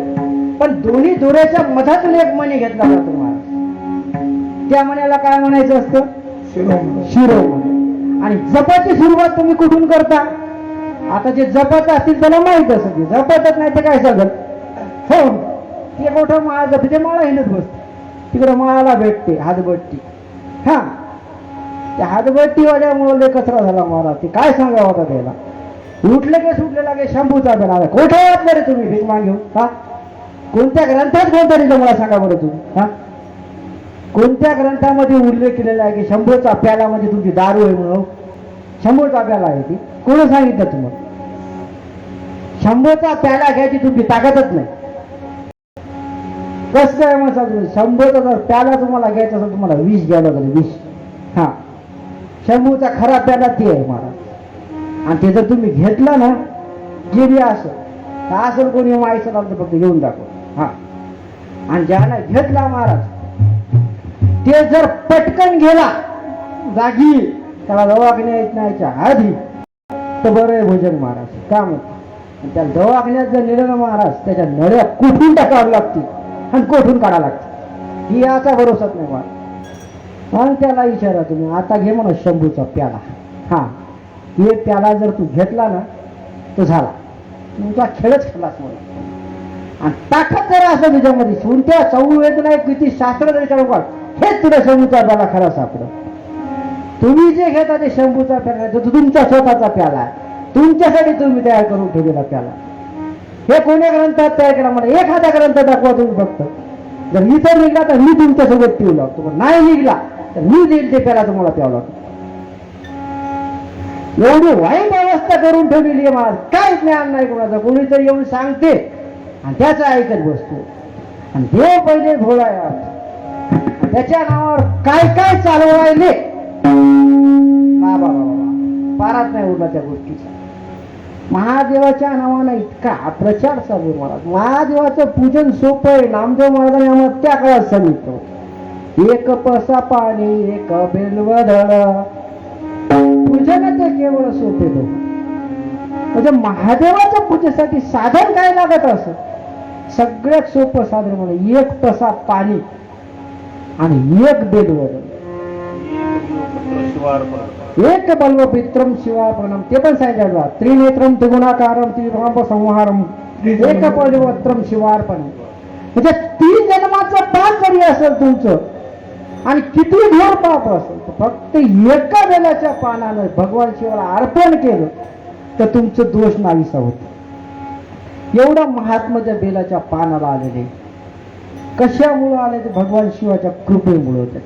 पण दोन्ही दोऱ्याच्या मधातून एक मणी घेतला जातो महाराज, त्या मण्याला काय म्हणायचं असतं, शिरोमणी. आणि जपाची सुरुवात तुम्ही कुठून करता, आता जे जपत असतील त्याला माहित असत, जपतच नाही ते काय सांगत. हो ते मोठं माळा जप, ते माळा हिनच बसते तिकडे, माळाला भेटते हातबट्टी. हा त्या हातबट्टीवाल्यामुळे कचरा झाला महाराज. ते काय सांगावं होता त्याला. उठले की सुटले लागे शंभूचा बेला. कोठे वाचलं रे तुम्ही भीक मागेऊ. हा कोणत्या ग्रंथात कोणता रे मला सांगा बरं तुम्ही. हा कोणत्या ग्रंथामध्ये उल्लेख केलेला आहे की शंभूचा प्यालामध्ये तुमची दारू आहे म्हणून. शंभूचा प्याला आहे ती कोणी सांगितलं तुम्हाला. शंभूचा प्याला घ्यायची तुमची ताकदच नाही. कसं काय मग सांगतो, शंभूचा जर प्याला तुम्हाला घ्यायचा असेल तुम्हाला विष घ्यावं लागेल, विष. हा शंभूचा खरा प्याला ती आहे महाराज. आणि ते जर तुम्ही घेतला ना, जे बी असं कोणी माहिती तर फक्त घेऊन दाखव. हा आणि ज्याला घेतला महाराज ते जर पटकन गेला जागी, त्याला दवाखान्यात न्यायच्या आधी तर बरं आहे भोजन महाराज. का म्हणतो त्या दवाखान्यात जर नेलं ना महाराज, त्याच्या नळ्या कुठून टाकाव्या लागतील आणि कोठून काढावं लागतील, ही याचा भरोसाच नाही महाराज. मग त्याला विचारा तुम्ही, आता घे म्हणा शंभूचा प्याला. हा हे प्याला जर तू घेतला ना तो झाला, तुमचा खेळच खेळलाच म्हणून. आणि ताकद जर असं त्याच्यामध्ये कोणत्या संवेद नाही, किती शास्त्र जरी चालू काढ, हेच तुला शंभूचा प्याला खरा सापडत. तुम्ही जे घेता ते शंभूचा प्याला तो तुमचा स्वतःचा प्याला आहे, तुमच्यासाठी तुम्ही तयार करून ठेवलेला प्याला. हे कोण्या ग्रंथात तयार केला मला एखाद्या ग्रंथ दाखवा तुम्ही फक्त. जर इथं निघला तर मी तुमच्यासोबत पिऊ लागतो, नाही निघला तर मी देईल ते प्याला तुम्हाला प्यावं लागतो. एवढी वाईट अवस्था करून ठेवलेली आहे महाराज. काय ज्ञान नाही कोणाचं. कोणीतरी येऊन सांगते आणि त्याचं ऐकत बसतो. आणि देव पहिले भोळा आहे, त्याच्या नावावर काय काय चालवायले बाबा पारात नाही उरला त्या गोष्टीचा. महादेवाच्या नावानं इतका प्रचार चालू महाराज. महादेवाचं पूजन सोपं आहे. नामदेव महाराजांनी आम्हाला त्या काळात सांगितलं, एक पसा पाणी एक बेलवधळ पूजन ते केवळ सोपे लोक. म्हणजे महादेवाच्या पूजेसाठी साधन काय लागत असं, सगळ्यात सोपं साधन म्हणजे एक पसा पाणी आणि एक बेलवधळ, एक बल्वपित्रम शिवार्पणम. ते पण सांगितलं, त्रिनेत्रम त्रिगुणाकारम त्रिभाव संहारम एक बल्वत्रम शिवार्पणम. म्हणजे 3 जन्माचं पाप जरी असेल तुमचं आणि किती घोर पाप असेल, तर फक्त एका बेलाच्या पानानं भगवान शिवाला अर्पण केलं तर तुमचं दोष नाहीसा होत. एवढं महात्मा त्या बेलाच्या पानाला आलेले. कशामुळं आले ते भगवान शिवाच्या कृपेमुळे होते.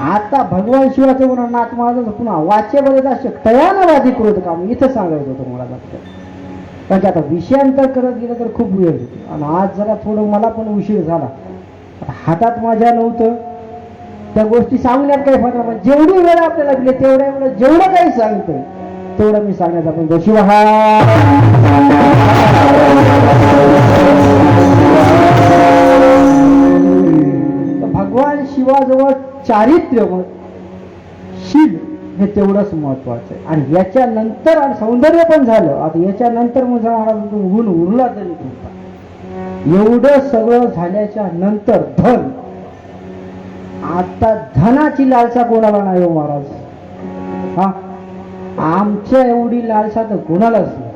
आता भगवान शिवाचं पुन्हा नाथ महाराजांचं पुन्हा वाच्यमध्ये असे तयानवादी क्रोध काम इथं सांगायचं होतं मला जातं. कारण की आता विषयांतर करत गेलं तर खूप वेळ होतो. आणि आज जरा थोडं मला पण उशीर झाला. हातात माझ्या नव्हतं त्या गोष्टी सांगण्यात काही फायदा नाही. जेवढी वेळ आपल्याला दिली तेवढ्या वेळेला जेवढं काही सांगतोय तेवढं मी सांगण्याचा पण शिवा. चारित्र्यशील हे तेवढंच महत्वाचं आहे. आणि याच्यानंतर आणि सौंदर्य पण झालं. आता याच्यानंतर म्हणजे महाराज ऊन उरला तरी तुमचा. एवढं सगळं झाल्याच्या नंतर धन. आता धनाची लालसा कोणाला नाही हो महाराज. हा, आमच्या एवढी लालसा तर कोणालाच नाही.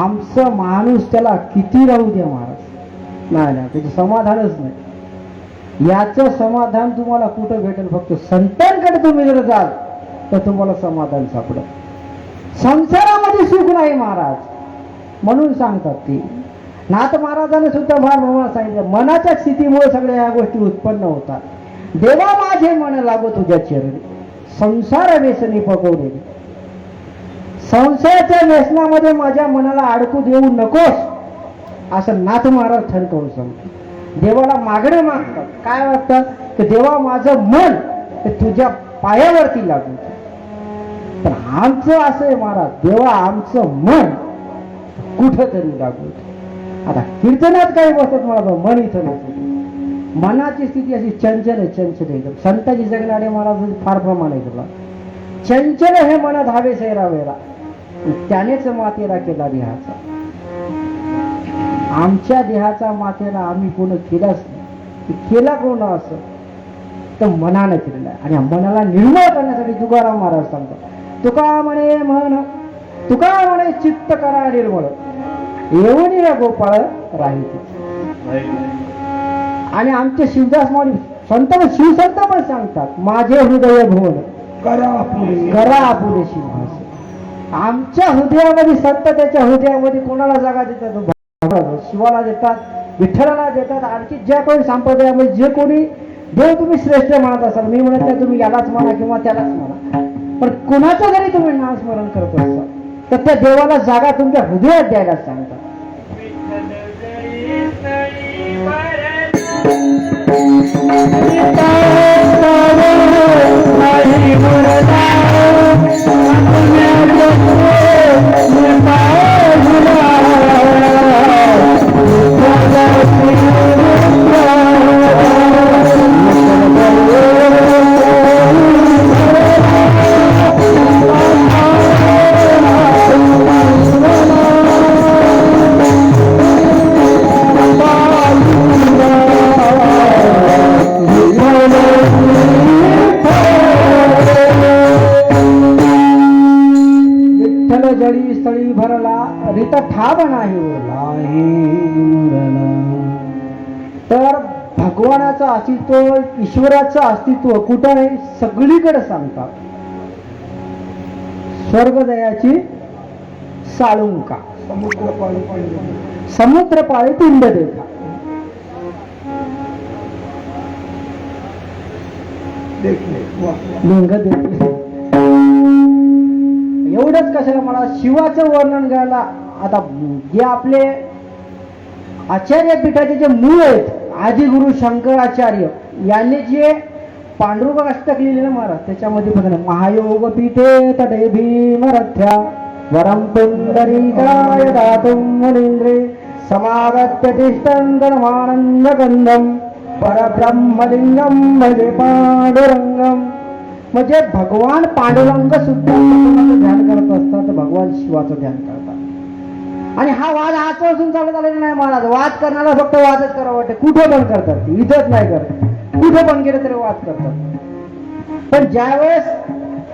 आमचं माणूस त्याला किती राहू द्या महाराज, नाही नाही त्याचं समाधानच नाही. याचं समाधान तुम्हाला कुठं भेटेल? फक्त संतांकडे तुम्ही जर जाल तर तुम्हाला समाधान सापडेल. संसारामध्ये सुख नाही महाराज. म्हणून सांगतात ती नाथ महाराजांनी सुद्धा फार प्रमाणात सांगितलं, मनाच्या स्थितीमुळे सगळ्या या गोष्टी उत्पन्न होतात. देवा माझे मन लागो तुझ्या चरणी, संसार व्यसनी पकवलेली. संसाराच्या व्यसनामध्ये माझ्या मनाला अडकू देऊ नकोस, असं नाथ महाराज ठणकावून सांगतात. देवाला मागणे मागतात. काय वाटतं की देवा माझं मन हे तुझ्या पायावरती लागू. पण आमचं असं आहे महाराज, देवा आमचं मन कुठंतरी लागू. आता कीर्तनात काही बसत मला मन इथं नसतं. मनाची स्थिती अशी चंचल आहे, चंचल आहे. संताजी जगणारे महाराज फार प्रमाण आहे तुला. चंचल हे मन धावे सैरावेला, त्यानेच मातेरा केला देहाचा. आमच्या देहाचा मातेरा आम्ही कोण केलाच नाही. केला कोण असं तर मनानं केलेला आहे. आणि मनाला निर्मळ करण्यासाठी तुकाराम महाराज सांगतात, तुका म्हणे मन, तुका म्हणे चित्त करा निर्मळ, येऊन या गोपाळ राहिते. आणि आमचे शिवदास माऊली संत शिवसंत पण सांगतात, माझे हृदय भुवन करा आपुले शिवहास. आमच्या हृदयामध्ये संत त्याच्या हृदयामध्ये कोणाला जागा देतात? शिवाला देतात, विठ्ठलाला देतात. आणखी ज्या कोणी संप्रदायामध्ये जे कोणी देव तुम्ही श्रेष्ठ म्हणत असाल, मी म्हणत नाही तुम्ही यालाच म्हणा किंवा त्यालाच म्हणा, पण कुणाचं जरी तुम्ही नामस्मरण करत असाल तर त्या देवाला जागा तुमच्या हृदयात द्यायला सांगतात. जडी स्थळी भरला रित ठाव नाही उरला. तर भगवानाचं अस्तित्व, ईश्वराचं अस्तित्व कुठं आहे? सगळीकडे सांगतात. स्वर्गदयाची साळुंका, समुद्रपाळी पिंड देखा. लिंग देखले. एवढंच कशाला मला शिवाचं वर्णन घ्यायला. आता जे आपले आचार्य पीठाचे जे मूळ आहेत, आदिगुरु शंकराचार्य यांनी जे पांडुरंग अष्टक लिहिलेलं महाराज, त्याच्यामध्ये बघा, महायोग पीठे तडे भीमरथ्या वरम पुंडरीकाय दातुं मुनींद्रे समागत्य तिष्ठन् गणमानंद गंधम परब्रह्मलिंगम भजे पांडुरंगम. म्हणजे भगवान पांडुरंग सुद्धा ध्यान करत असतात, भगवान शिवाचं ध्यान करतात. आणि हा वाद आजपासून चालत आलेला नाही महाराज. वाद करणारा फक्त वादच करावं वाटते. कुठे पण करतात, इथंच नाही करत, कुठे पण गेलं तरी वाद करतात. पण ज्यावेळेस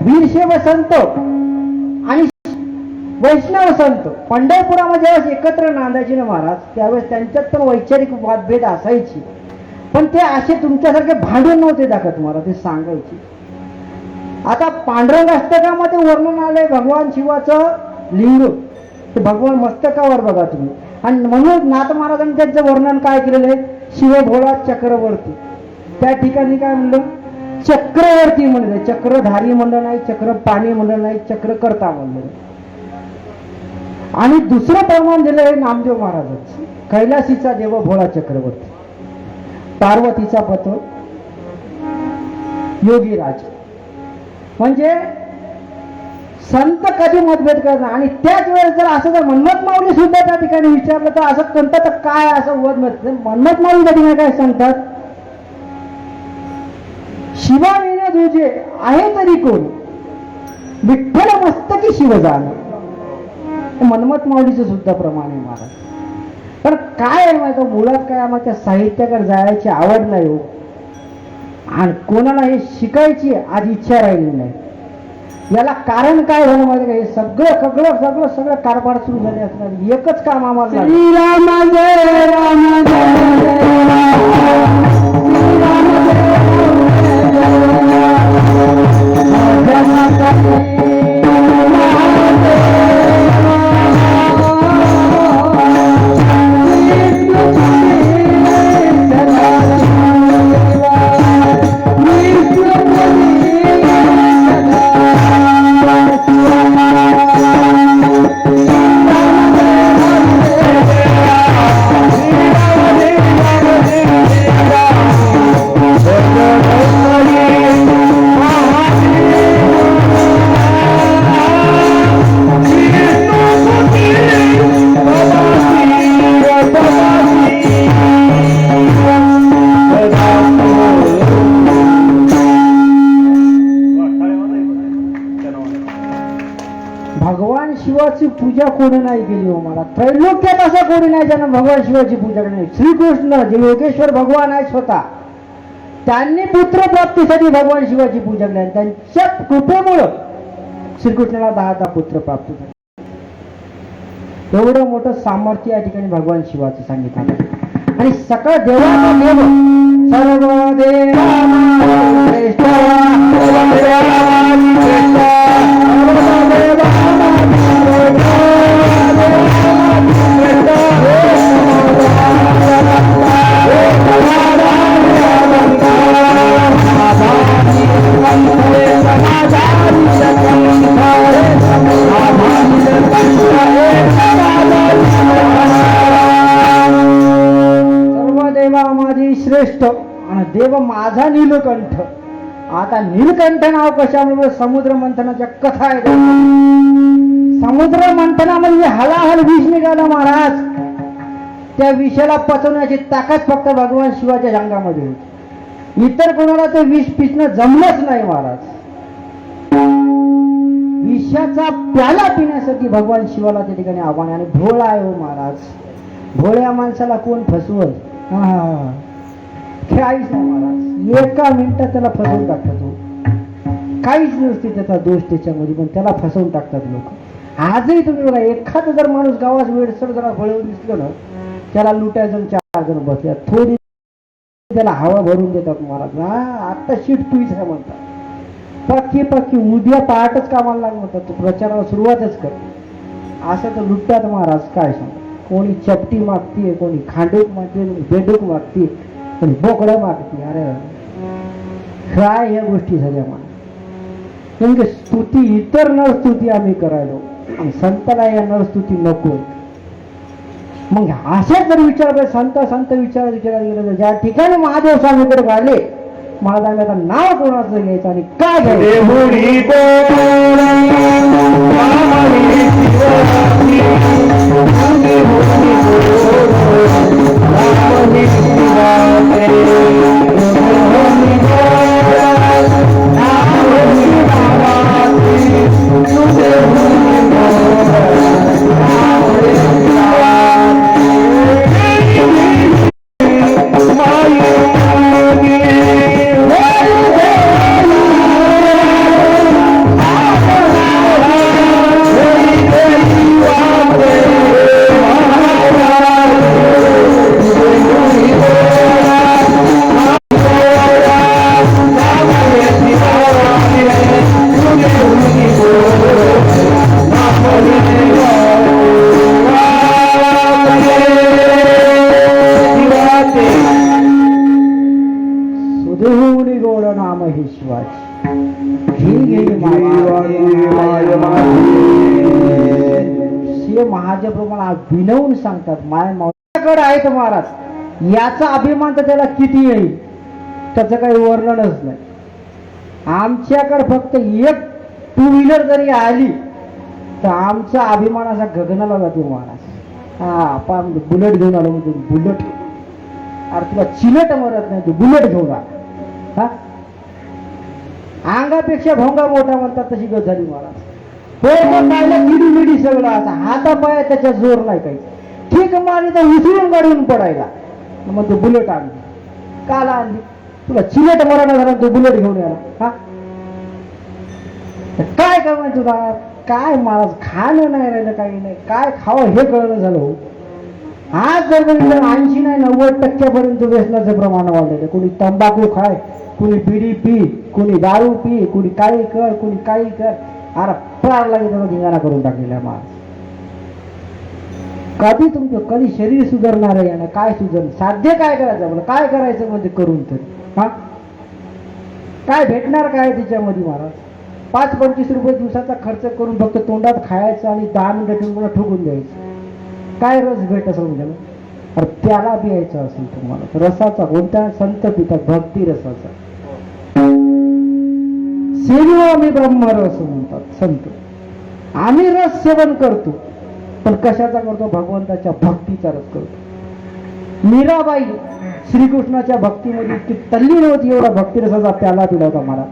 वीरशैव संत आणि वैष्णव संत पंढरपुरामध्ये ज्यावेळेस एकत्र नांदायचे ना महाराज, त्यावेळेस त्यांच्यात पण वैचारिक वादभेद असायची. पण ते असे तुमच्यासारखे भांडून नव्हते दाखवत महाराज, ते सांगायचे. आता पांडुरंग अष्टकामध्ये वर्णन आलंय भगवान शिवाचं लिंग, ते भगवान मस्तकावर बघा तुम्ही. आणि म्हणून नाथ महाराजांनी त्यांचं वर्णन काय केलेलं आहे? शिवभोळा चक्रवर्ती. त्या ठिकाणी काय म्हणलं? चक्रवर्ती म्हणलं. चक्रधारी म्हणलं नाही, चक्रपाणी म्हणलं नाही, चक्रकर्ता म्हणलं. आणि दुसरं प्रमाण दिलं आहे नामदेव महाराजांचं, कैलासीचा देव भोळा चक्रवर्ती, पार्वतीचा पत्र योगीराज. म्हणजे संत कधी मतभेद करणार. आणि त्याच वेळेस जर असं जर मन्मथ माऊली सुद्धा त्या ठिकाणी विचारलं तर असं कंटाळत, तर काय असं वद मत. मन्मथ माऊली त्या ठिकाणी काय सांगतात? शिवाविना तुझे आहे तरी कोण, विठ्ठल मस्तकी शिव जाण. मनमत माऊलीचं सुद्धा प्रमाण आहे महाराज. पण काय आहे माहिती, मुळात काय आम्हाला त्या साहित्याकडे जायची आवड नाही हो, आणि कोणाला हे शिकायची आधी इच्छा राहिली नाही. याला कारण काय झालं माहिती का, हे सगळं सगळं सगळं सगळं कारभार सुरू झाले असणार. एकच काम आम्हाला झालं. श्रीराम जय राम जय भगवान शिवाची पूजा कोणी नाही केली हो मला. त्रैलोक्यात असं कोणी नाही ज्यानं भगवान शिवाची पूजा केली नाही. श्रीकृष्ण जे योगेश्वर भगवान आहे स्वतः, त्यांनी पुत्रप्राप्तीसाठी भगवान शिवाची पूजा केली आणि त्यांच्या कृपेमुळं श्रीकृष्णाला 10 पुत्र प्राप्त झाले. एवढं मोठं सामर्थ्य या ठिकाणी भगवान शिवाचं सांगितलं. आणि सकळ देवाचा देव सर्व माझी श्रेष्ठ आणि देव माझा नीलकंठ. आता नीलकंठ नाव कशामुळे, समुद्र मंथनाच्या कथा आहेत. समुद्र मंथनामध्ये हलाहल विष निघाला महाराज, त्या विषाला पचवण्याची ताकद फक्त भगवान शिवाच्या अंगामध्ये होती. इतर कोणाला ते विष पिणं जमलंच नाही महाराज. विषाचा प्याला पिण्यासाठी भगवान शिवाला त्या ठिकाणी आव्हान. आणि भोळा आहे हो महाराज, भोळ्या माणसाला कोण फसवल, काहीच नाही महाराज. एका मिनिटात त्याला फसवून टाकतात हो. काहीच नसते त्याचा दोष त्याच्यामध्ये, पण त्याला फसवून टाकतात लोक. आजही तुम्ही बघा, एखादा जर माणूस गावात वेडसर जरा फळवून दिसलं ना, त्याला लुटायचं 4 जण बसल्या, थोडी त्याला हवा भरून देतात महाराज. आता शीट तुईच आहे म्हणतात, पक्की पक्की उद्या पहाटच कामाला लाग म्हणतात, तू प्रचाराला सुरुवातच कर. असं तर लुटतात महाराज. काय सांग, कोणी चपटी मागतीये, कोणी खांडूक मागते, कोणी बेडूक मागते, कोणी बोकडं मागते. अरे काय ह्या गोष्टी झाल्या मला. म्हणजे स्तुती इतर नरस्तुती आम्ही करायलो, संताला या नरस्तुती नको. मग अशाच जर विचार संत विचारायला गेलं, ज्या ठिकाणी महादेव स्वामीकडे गाले महाराज, आता नाव कोणाचं घ्यायचं आणि काय महाजप्रमाणे विनवून सांगतात. माय माझ्याकडे आहेत महाराज, याचा अभिमान तर त्याला किती येईल, त्याचं काही वर्णनच नाही. आमच्याकडे फक्त एक 2 व्हीलर जरी आली तर आमचा अभिमान असा गगनाला जातो महाराज. आपण बुलेट घेऊन आलो म्हणतो, बुलेट. अरे तुला चिलट मरत नाही, तू बुलेट घेऊन आ. अंगापेक्षा भोंगा मोठा म्हणतात तशी गत झाली महाराज. पोट पाहिलं किडी मिडी सगळं, आता हातापाया त्याच्या जोर नाही काही. ठीक मारली तर उचलून गाडून पडायला. मग तो बुलेट आणली. काला आणली? तुला चिलेट मराठा झाला तो बुलेट घेऊन याला. हा काय करणार तुला? काय महाराज खाणं नाही राहिलं, काही नाही, काय खावं हे कळलं झालं. आज जर 80 नाही 90% व्यसनाचं प्रमाण वाढलेलं. कोणी तंबाखू खाय, कोणी बिडी पी, कोणी दारू पी, कोणी काही कर, कोणी काही कर. अरे प्रार लागेल धिंगाणा करून टाकलेला महाराज. कधी तुमचं कधी शरीर सुधारणार आहे ना? काय सुधारणार? साध्य काय करायचं मला? काय करायचं म्हणजे करून तरी? हा काय भेटणार काय तिच्यामध्ये महाराज? 5-25 रुपये दिवसाचा खर्च करून फक्त तोंडात खायचं आणि 10 मिनिटं ठेवून मला ठोकून द्यायचं. काय रस भेट असेल म्हणजे? अरे त्याला द्यायचा असेल तुम्हाला रसाचा. कोणत्या? संत पितात भक्ती रसाचा. सेवा आम्ही ब्रह्मरस म्हणतात संत. आम्ही रस सेवन करतो, पण कशाचा करतो? भगवंताच्या भक्तीचा रस करतो. मीराबाई श्रीकृष्णाच्या भक्तीमध्ये इतकी तल्लीन होती, एवढा भक्तिरसाचा प्याला पिला होता मला.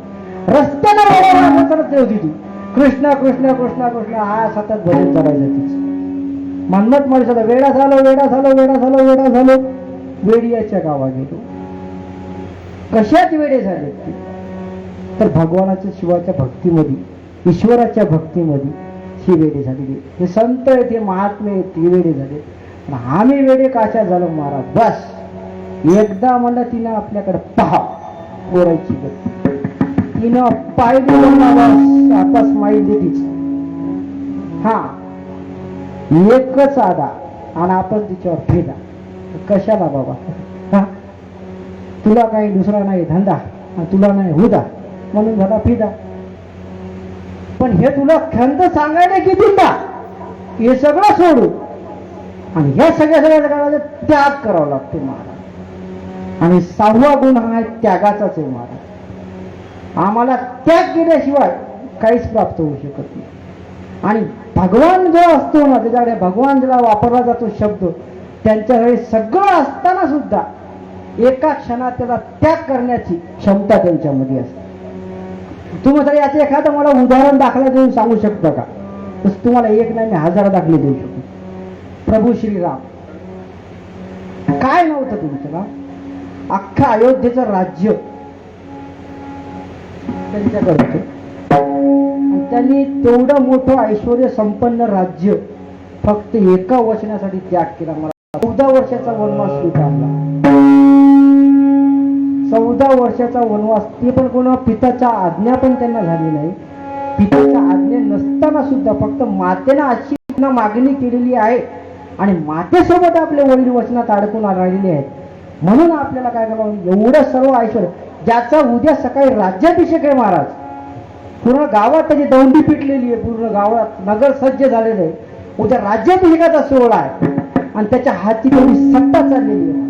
रस्त्यानं करत होती ती. कृष्ण कृष्ण कृष्ण कृष्ण हा सतत भजन चालायचं तिचं. म्हणत मला वेडा झालो वेडा झालो वेडा झालो वेडा झालो. वेडियाच्या गावा गेलो. कशात वेडे झाले? तर भगवानाच्या शिवाच्या भक्तीमध्ये, ईश्वराच्या भक्तीमध्ये ही वेडे झालेली. हे संत आहेत, हे महात्मे आहेत, ते वेडे झाले. आम्ही वेडे काशा झालो महाराज? बस एकदा म्हणलं तिनं आपल्याकडे पहा पोरायची गती. तिनं पाहिली बस आता स्माईल देतीच. हा एकच आदा आणि आपण तिच्यावर फिदा. कशाला बाबा? हा तुला काही दुसरा नाही धंदा, तुला नाही हुदा म्हणून झाला फिदा. पण हे तुला खंत सांगायला कितीदा? हे सगळं सोडू आणि ह्या सगळ्या त्याग करावा लागतो महाराज. आणि 6वा गुण हा त्यागाचाच आहे महाराज. आम्हाला त्याग केल्याशिवाय काहीच प्राप्त होऊ शकत नाही. आणि भगवान जो असतो ना, त्याच्याकडे भगवान ज्याला वापरला जातो शब्द, त्यांच्याकडे सगळं असताना सुद्धा एका क्षणात त्याला त्याग करण्याची क्षमता त्यांच्यामध्ये असते. तुम्ही जर याचं एखादं मला उदाहरण दाखला देऊन सांगू शकता का? तसं तुम्हाला एक नाही मी 1000 दाखले देऊ शकतो. प्रभू श्रीराम काय नव्हतं तुमचं ना? अख्खं अयोध्येचं राज्य त्यांच्याकडे. त्यांनी तेवढं मोठं ऐश्वर्य संपन्न राज्य फक्त एका वचनासाठी त्याग केला. मला 14 वर्षाचा वनवास स्वीकारला. 14 वर्षाचा वनवास, ते पण कोणा पिताच्या आज्ञा पण त्यांना झाली नाही. पिताच्या आज्ञा नसताना सुद्धा फक्त मातेनं अशी मागणी केलेली आहे आणि मातेसोबत आपले वडील वचनात अडकून राहिलेले आहेत. म्हणून आपल्याला काय करावं? एवढं सर्व ऐश्वर्य, ज्याचा उद्या सकाळी राज्याभिषेक आहे महाराज. पूर्ण गावात त्याची दौंडी पिटलेली आहे, पूर्ण गावात नगर सज्ज झालेलं आहे. उद्या राज्याभिषेकाचा सोहळा आहे आणि त्याच्या हाती तेवढी सत्ता चाललेली आहे.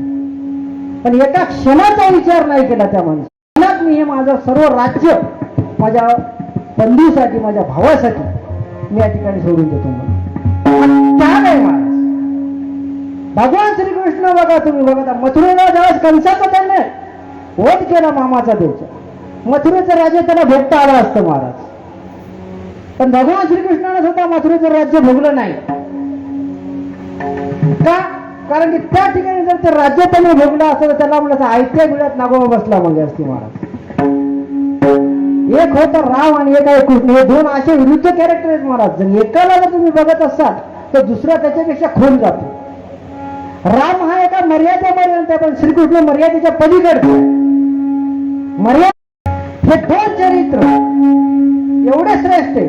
पण एका क्षणाचा विचार नाही केला त्या माणसाला. मी हे माझं सर्व राज्य माझ्या बंधूसाठी, माझ्या भावासाठी मी या ठिकाणी सोडून देतो. त्या नाही महाराज. भगवान श्रीकृष्ण बघा, तुम्ही बघा मथुरेला ज्यावेळेस कंसाचा त्याने वध केला मामाचा देवचा, मथुरेचं राज्य त्याला भोगता आलं असतं महाराज. पण भगवान श्रीकृष्णाने सुद्धा मथुरेचं राज्य भोगलं नाही. का? कारण की त्या ठिकाणी जर ते राज्य त्याने भोगलं असतं तर त्याला म्हणलं आयत्या बिळात नागोबा बसला म्हणजे असते महाराज. एक होता राम आणि एक आहे कृष्ण, हे दोन असे विरुद्ध कॅरेक्टर आहेत महाराज. जर एकाला जर तुम्ही बघत असाल तर दुसरा त्याच्यापेक्षा खोल जातो. राम हा एका मर्यादेपर्यंत, पण श्रीकृष्ण मर्यादेच्या पलीकडे. मर्यादा हे दोन चरित्र एवढे श्रेष्ठ आहे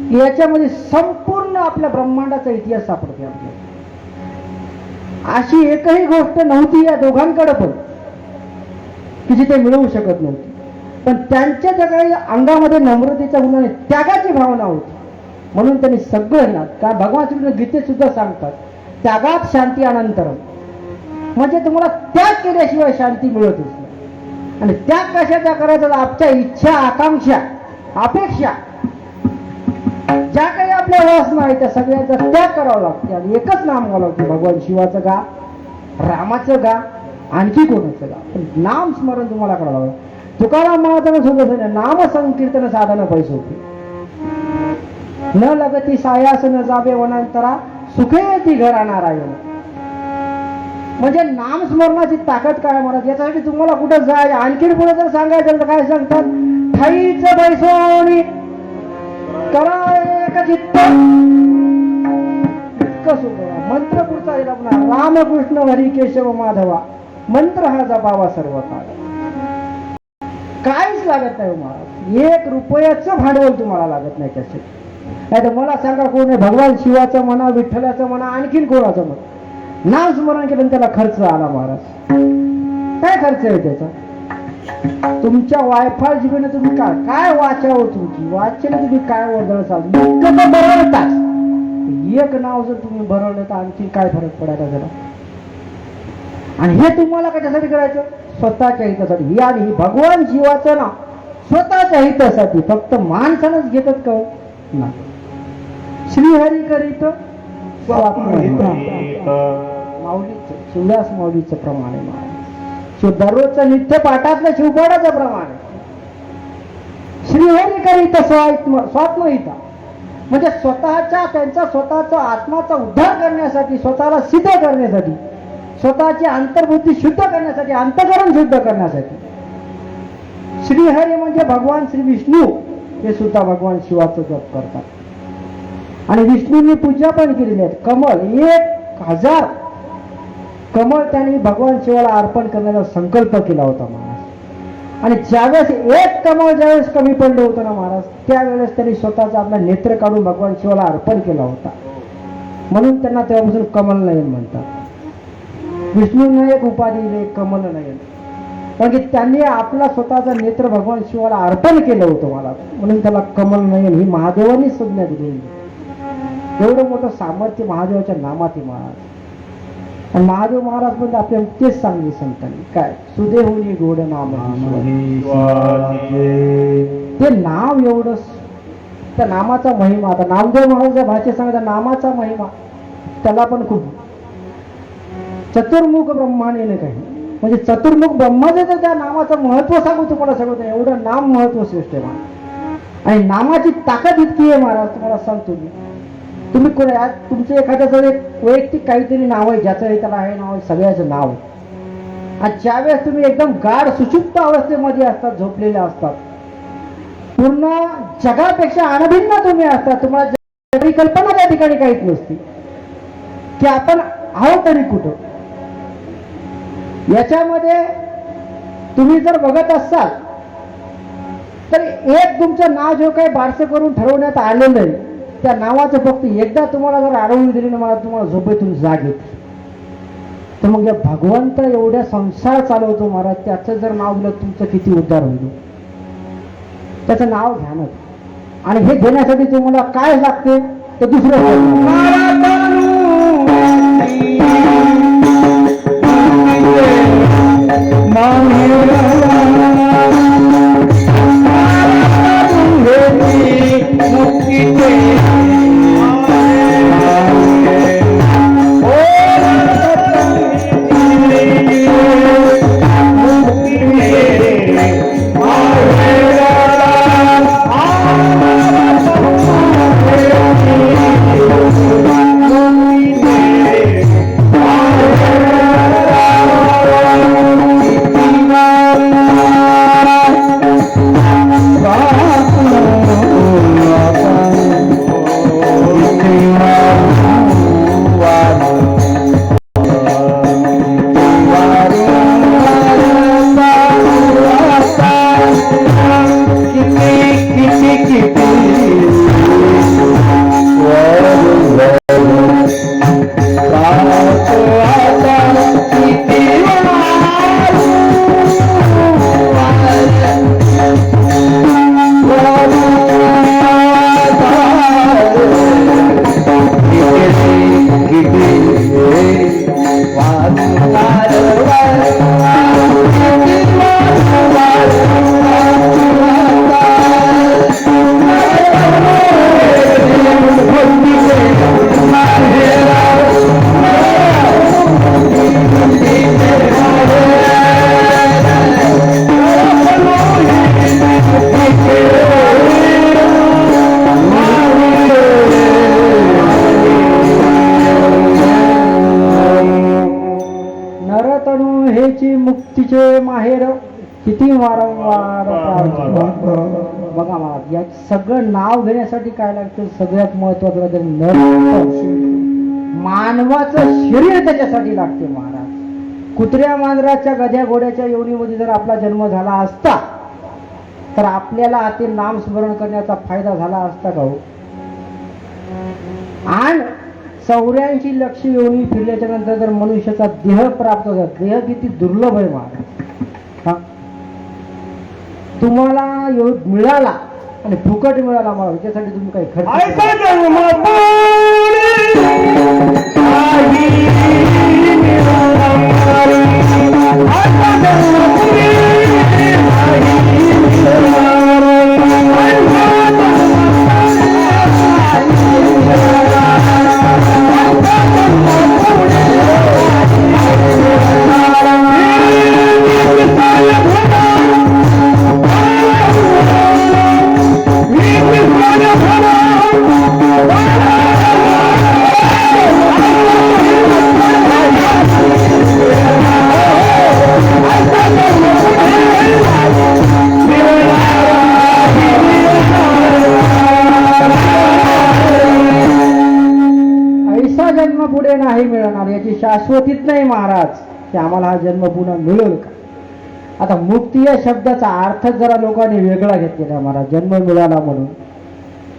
की याच्यामध्ये संपूर्ण आपल्या ब्रह्मांडाचा इतिहास सापडते आपल्याला. अशी एकही गोष्ट नव्हती या दोघांकडे पण की जिथे मिळवू शकत नव्हती. पण त्यांच्या ज्या काही अंगामध्ये नम्रतेच्या गुणाने त्यागाची भावना होती, म्हणून त्यांनी सगळं ना, का भगवान श्रीकृष्ण गीतेत सुद्धा सांगतात त्यागात शांती अनंतरम. म्हणजे तुम्हाला त्याग केल्याशिवाय शांती मिळतच नाही. आणि त्याग कशाचा करायचा? आपल्या इच्छा, आकांक्षा, अपेक्षा ज्या काही आपल्या वासना आहेत त्या सगळ्यांचा त्याग करावा लागते आणि एकच नाम घ्यावं लागते. भगवान शिवाचं गा, रामाचं गा, आणखी कोणाचं गा, पण नाम स्मरण तुम्हाला करावं लागतं. तुकाराम महाराजांना सुद्धा नाम संकीर्तन साधन पैसे होते. न लगती सायास न जावे वनांतरा सुखे ती घरा नारायण. म्हणजे नामस्मरणाची ताकद काय म्हणत. याच्यासाठी तुम्हाला कुठं जाय आणखीन पुढे जर सांगायचं तर काय सांगतात, ठाईच बैसोनी करा एक चित्त इतकं सुख. मंत्र पुढचा दिला पुन्हा, रामकृष्ण हरी केशव माधवा मंत्र हा जपावा सर्व काळ. काहीच लागत नाही महाराज, 1 रुपयाचं भांडवल तुम्हाला लागत नाही त्याचे. नाही तर मला सांगा कोण आहे, भगवान शिवाचं म्हणा, विठ्ठलाचं म्हणा, आणखीन कोणाचं म्हणा, नाव स्मरण केलं त्याला खर्च आला महाराज. काय खर्च आहे त्याचा? तुमच्या वायफाय जीबीने तुम्ही काय वाचावं, तुमची वाचेल तुम्ही काय वर्दळ चालू बरवतात. एक नाव जर तुम्ही भरवलं तर आणखी काय फरक पडायला जरा. आणि हे तुम्हाला कशासाठी करायचं? स्वतःच्या हितासाठी. ही आणि ही भगवान शिवाचं नाव स्वतःच्या हितासाठी फक्त माणसानंच घेतात का नाही. श्रीहरी करीत माऊलीच शिवदास माऊलीचं प्रमाण आहे महाराज. दररोजचं नित्य पाठातलं शिवपाठाचं प्रमाण आहे. श्रीहरी करीत स्वात्महिता म्हणजे त्यांचा स्वतःचा आत्माचा उद्धार करण्यासाठी, स्वतःला सिद्ध करण्यासाठी, स्वतःची अंतर्बुद्धी शुद्ध करण्यासाठी, अंतःकरण शुद्ध करण्यासाठी. श्रीहरी म्हणजे भगवान श्री विष्णू, हे सुद्धा भगवान शिवाचं जप करतात. आणि विष्णूंनी पूजा पण केलेली आहे. कमल 1000 कमल त्यांनी भगवान शिवाला अर्पण करण्याचा संकल्प केला होता महाराज. आणि ज्यावेळेस 1 कमल ज्यावेळेस कमी पडलं होतं ना महाराज, त्यावेळेस त्यांनी स्वतःचा आपला नेत्र काढून भगवान शिवाला अर्पण केला होता. म्हणून त्यांना तेव्हापासून कमल नयन म्हणतात. विष्णूंना एक उपाधी दिली, कमल नयन, कारण की त्यांनी आपला स्वतःचा नेत्र भगवान शिवाला अर्पण केलं होतं महाराज. म्हणून त्याला कमल नयन ही महादेवांनी संज्ञा दिली. एवढं मोठं सामर्थ्य महादेवाच्या नामात आहे महाराज. आणि महादेव महाराज म्हणजे आपल्याला तेच सांगली संतांनी काय, सुदेहुनी गोड नाम. ते नाव एवढं, त्या नामाचा महिमा. आता नामदेव महाराजच्या भाषेत सांगता नामाचा महिमा त्याला पण खूप. चतुर्मुख ब्रह्माने काही म्हणजे चतुर्मुख ब्रह्माचे तर त्या नामाचं महत्व सांगू तुम्हाला सगळं. एवढं नाम महत्व श्रेष्ठ आहे महाराज. आणि नामाची ताकद इतकी आहे महाराज, तुम्हाला सांगतो मी. तुम्ही कोण आज तुमचं एखाद्याचं एक वैयक्तिक काहीतरी नाव आहे, ज्याचं त्याला आहे नाव आहे, सगळ्याचं नाव आहे. आणि ज्यावेळेस तुम्ही एकदम गाढ सुषुप्त अवस्थेमध्ये असतात, झोपलेले असतात, पूर्ण जगापेक्षा अनभिन्न तुम्ही असतात, तुम्हाला कल्पना त्या ठिकाणी काहीच नसते की आपण आहोत तरी कुठं. याच्यामध्ये तुम्ही जर बघत असाल तर एक तुमचं नाव जो काही बारसं करून ठरवण्यात आलेलं आहे, त्या नावाचं फक्त एकदा तुम्हाला जर आढळून दिली ना मला, तुम्हाला झोपेतून जाग येते. तर मग या भगवंत एवढ्या संसार चालवतो महाराज, त्याचं जर नाव दिलं तुमचं किती उद्धार होईल. त्याचं नाव घ्या ना. आणि हे घेण्यासाठी तुम्हाला काय लागते तर दुसरं सेवेची मुक्तीचे माहेर किती वारंवार प्रार्थना. बघा महाराज, या सगळं नाव घेण्यासाठी काय लागतं? सगळ्यात महत्वाचं म्हणजे मानवाचं शरीर त्याच्यासाठी लागते महाराज. कुत्र्या मांजराच्या गध्या घोड्याच्या योनीमध्ये जर आपला जन्म झाला असता तर आपल्याला ते नाम स्मरण करण्याचा फायदा झाला असता का हो? आणि 84 लक्ष योनी फिरल्याच्या नंतर जर मनुष्याचा देह प्राप्त होता, देह किती दुर्लभ आहे महाराज. तुम्हाला मिळाला आणि फुकट मिळाला मला, त्यासाठी तुम्ही काही खर्च जन्म पुढे नाही मिळणार, याची शाश्वतीच नाही महाराज की आम्हाला हा जन्म पुन्हा मिळेल का. आता मुक्ती या शब्दाचा अर्थ जरा लोकांनी वेगळा घेतलेला महाराज. जन्म मिळाला म्हणून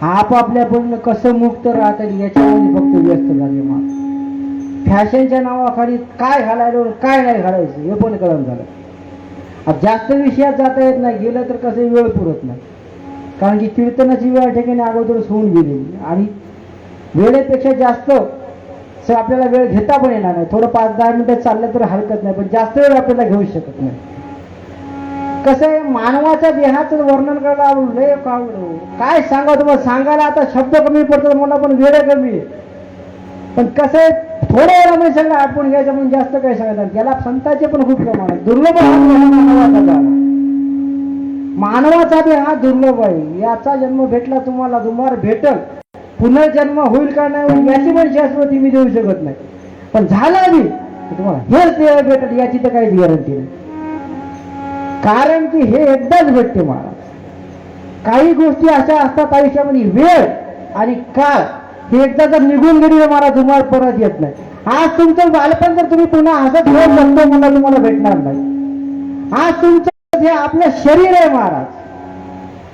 आपापल्याकडून कसं मुक्त राहतात याच्यामध्ये फक्त व्यस्त झाले महाराज. फॅशनच्या नावाखाली काय घालायला काय नाही घालायचं हे पण कळण झालं. आता जास्त विषयात जाता येत नाही, गेलं तर कसं वेळ पुरत नाही. कारण की कीर्तनाची वेळ ठिकाणी अगोदरच होऊन गेलेली आणि वेळेपेक्षा जास्त आपल्याला वेळ घेता पण येणार नाही. थोडं 5-10 मिनिटं चाललं तर हरकत नाही, पण जास्त वेळ आपल्याला घेऊ शकत नाही. कसं आहे, मानवाच्या देहाचं वर्णन करायला लय काय सांगा तुम्हाला. सांगायला आता शब्द कमी पडतात मला, पण वेळ कमी आहे. पण कसं आहे, थोड्या वेळामध्ये सगळं आठवण घ्यायचं म्हणून जास्त काही सांगायचं. त्याला संतांचे पण खूप प्रमाण आहे. दुर्लभ मानवाचा देह हा दुर्लभ आहे. याचा जन्म भेटला तुम्हाला, तुम्हाला भेटल. पुनर्जन्म होईल का नाही होईल याची पण शाश्वती मी देऊ शकत नाही, पण झाला बी तुम्हाला हेच देह भेटल याची तर काहीच गॅरंटी नाही. कारण की हे एकदाच भेटते महाराज. काही गोष्टी अशा असतात आयुष्यामध्ये, वेळ आणि काळ हे एकदा जर निघून गेली महाराज तुम्हाला परत येत नाही. आज तुमचं बालपण जर तुम्ही पुन्हा हसत होत जगतो मला तुम्हाला भेटणार नाही. आज तुमचं हे आपलं शरीर आहे महाराज.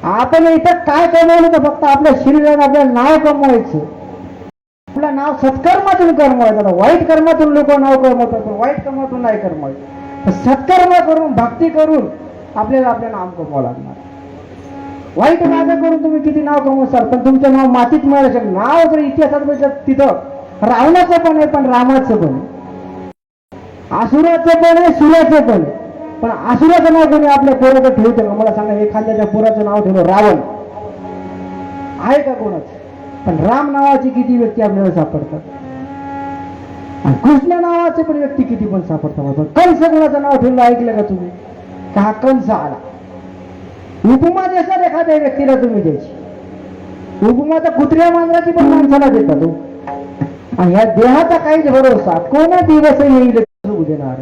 आपण इथं काय कमवलं तर फक्त आपल्या शरीराने आपल्याला नाव कमवायचं. आपलं नाव सत्कर्मातून कमवायचं. वाईट कर्मातून लोक नाव कमवतात, पण वाईट कर्मातून नाही कमवायचं. सत्कर्म करून भक्ती करून आपल्याला आपलं नाव कमवावं लागणार. वाईट मार्ग करून तुम्ही किती नाव कमवसाल पण तुमचं नाव मातीत मिळालं शकत. नाव जर इतिहासात तिथं रावणाचं पण आहे, पण रामाचं पण आहे, असुराचं पण आहे, सुराचं पण आहे. पण असुराचं नाव कोणी आपल्या पोराचं ठेवतं का? मला सांगा, एखाद्याच्या पोराचं नाव ठेवलं रावण आहे का कोणाचं? पण राम नावाची किती व्यक्ती आपल्याला सापडतात, आणि कृष्ण नावाचे पण व्यक्ती किती पण सापडतात. पण कंस कोणाचं नाव ठेवलं ऐकलं का तुम्ही? का हा कंस आला. उपमा देशात एखाद्या व्यक्तीला तुम्ही द्यायची. उपमा तर कुत्र्या मांजराची पण माणसाला देतात हो. आणि ह्या देहाचा काहीच भरोसा कोणा दिवस येईल देणार,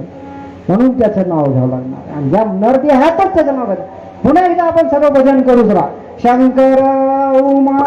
म्हणून त्याचं नाव घ्यावं लागणार. आणि या नरदेहातच त्याचं नाव घ्यायचं. पुन्हा एकदा आपण सर्व भजन करूच राहा. शंकर उमा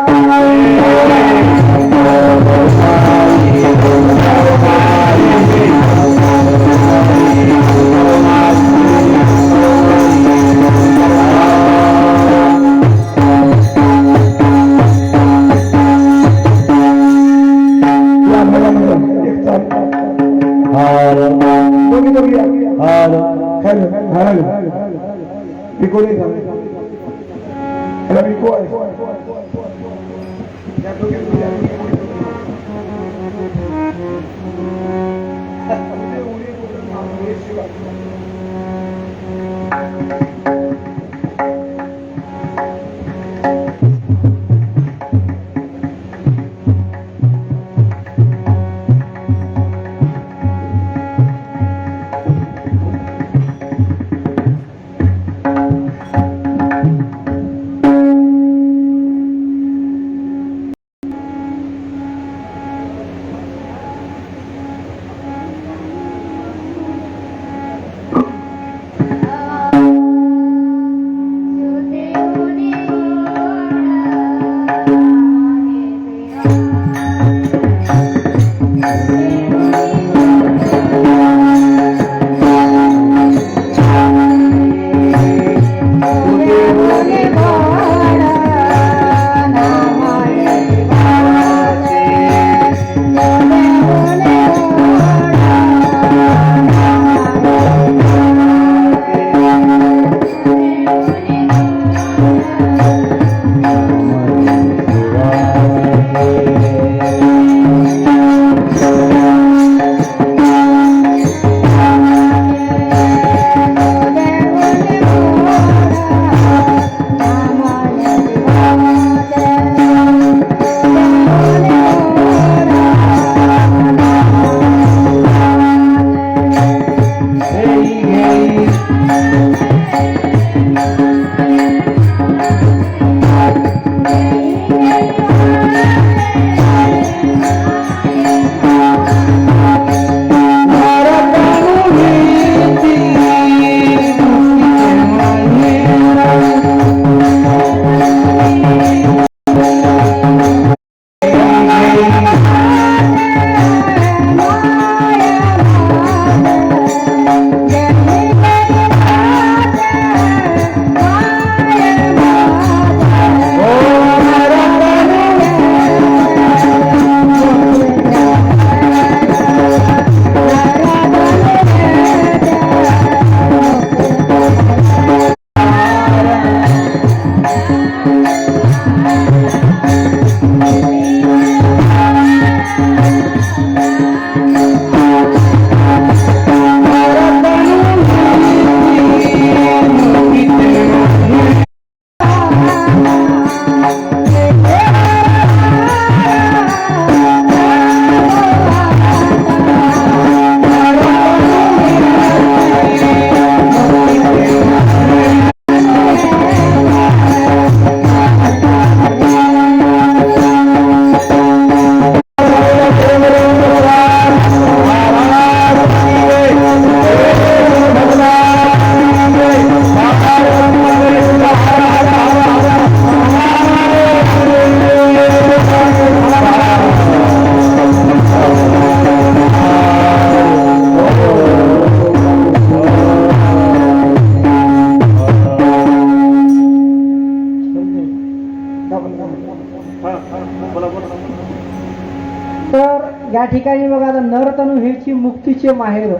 ठिकाणी बघा आता नरतनु हेची मुक्तीचे माहेर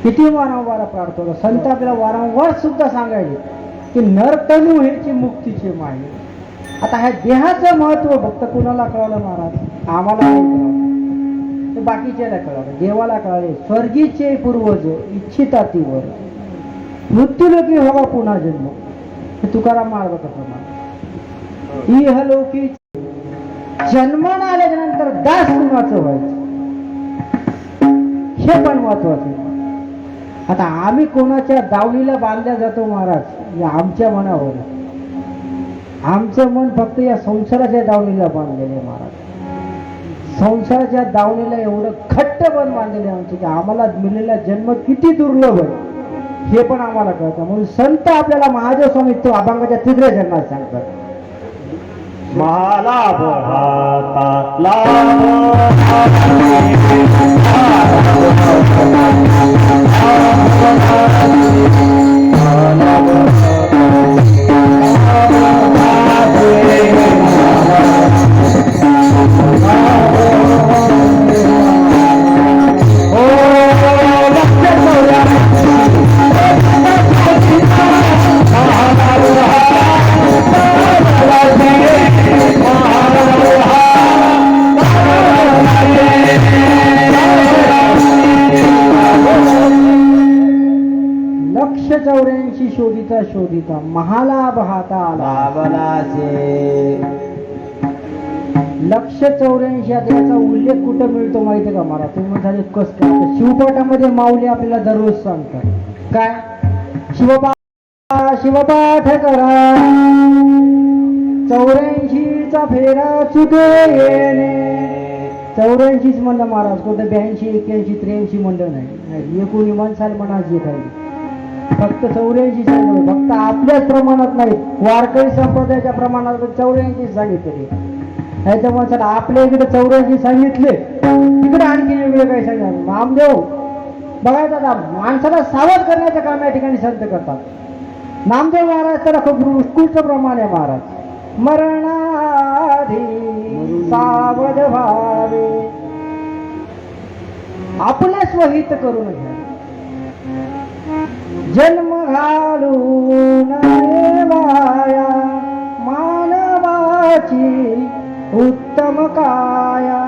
किती वारंवार प्रार्थना संत आपल्याला वारंवार सुद्धा सांगायचे की नरतनु हेची मुक्तीचे माहेर. आता ह्या देहाचं महत्व फक्त कुणाला कळलं महाराज? आम्हाला नाही कळलं, बाकीच्याला कळलं, देवाला कळले. स्वर्गीचे पूर्वज इच्छिता तीवर मृत्यूलोकी हवा पुन्हा जन्म, हे तुकाराम महाराज प्रमाणे. इहलोकी जन्माला आल्याच्या नंतर दास कुणाचं व्हायचं हे पण महत्वाचं. आता आम्ही कोणाच्या दावणीला बांधल्या जातो महाराज? या आमच्या मनावर. आमचं मन फक्त या संसाराच्या दावणीला बांधलेले महाराज. संसाराच्या दावणीला एवढं घट्ट बन बांधलेले आमचे की आम्हाला मिळलेला जन्म किती दुर्लभ आहे हे पण आम्हाला कळतं. म्हणून संत आपल्याला महादेव स्वामी तो अभंगाच्या तिसऱ्या जन्मात सांगतात. मला लक्ष 84 शोधिता शोधिता महालाभ हाता आला. लक्ष 84 याचा उल्लेख कुठं मिळतो माहिती का महाराज? तुम्ही म्हणाले कस काय? शिवपाठामध्ये माऊली आपल्याला दररोज सांगतात काय? शिवपाठ करा 84चा फेरा चुके येणे. 84च म्हणलं महाराज, कुठं 82, 81, 83 म्हणलं नाही. एकूण माणसाला म्हणा जे काही फक्त 84 सांगितलं. फक्त आपल्याच प्रमाणात नाही, वारकरी संप्रदायाच्या प्रमाणात 84 सांगितले. ह्याच्या माणसाला आपल्या इकडे 84 सांगितले, तिकडे आणखी वेगळे काही सांगितलं. नामदेव बघायचं आता माणसाला सावध करण्याचं काम या ठिकाणी संत करतात. नामदेव महाराज त्याला खूप उत्कृष्ट प्रमाण आहे महाराज. मरणाधी सावध व्हावे, आपले स्वहित करून घ्या. जन्म घालून वाया मानवाची उत्तम काया.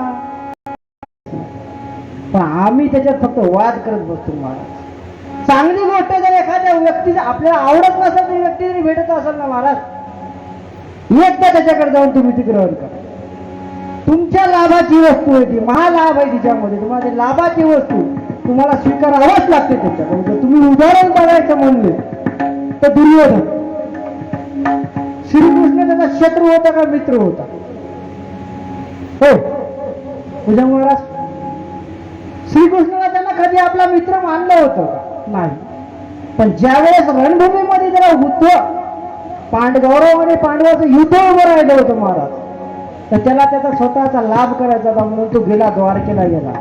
पण आम्ही त्याच्यात फक्त वाद करत बसतो महाराज. चांगली गोष्ट जर एखाद्या व्यक्तीला आपल्याला आवडत नसेल तर व्यक्ती जरी भेटत असेल ना महाराज, एकदा त्याच्याकडे जाऊन तुम्ही ती ग्रहण करा. तुमच्या लाभाची वस्तू आहे ती, महालाभ आहे तिच्यामध्ये. तुम्हाला लाभाची वस्तू तुम्हाला स्वीकारावंच लागते त्याच्याकडे. जर तुम्ही उदाहरण बघायचं म्हणले तर दुर्योधन श्रीकृष्ण त्याचा शत्रू होता का मित्र होता? हो तुझ्या महाराज, श्रीकृष्णाला त्यांना कधी आपला मित्र मानलं होतं का? नाही. पण ज्यावेळेस रणभूमीमध्ये जरा कौरव आणि पांडवाचं युद्ध उभं राहिलं होतं महाराज, तर त्याला त्याचा स्वतःचा लाभ करायचा होता म्हणून तो गेला, द्वारकेला गेला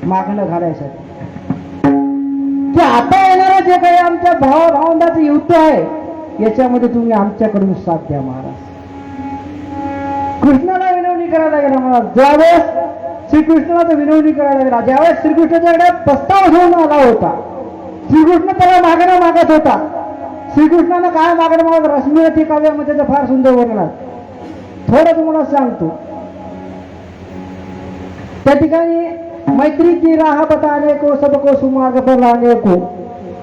मागणं घालायसाठी. की आता येणारं जे काही आमच्या भावभावंडाचं युद्ध आहे याच्यामध्ये तुम्ही आमच्याकडून साथ द्या महाराज. कृष्णाला विनवणी करायला गेला महाराज. ज्यावेळेस श्रीकृष्णाला तो विनवणी करायला गेला, ज्यावेळेस श्रीकृष्णाच्याकडे प्रस्ताव घेऊन आला होता, श्रीकृष्ण त्याला मागणं मागत होता. श्रीकृष्णानं काय मागणं मागत? रश्मिरथी काव्यामध्ये त्याचं फार सुंदर वर्णन आहे. थोडं तुम्हाला सांगतो. त्या ठिकाणी मैत्री की राह बताने को सबको सुमार्ग पर लाने को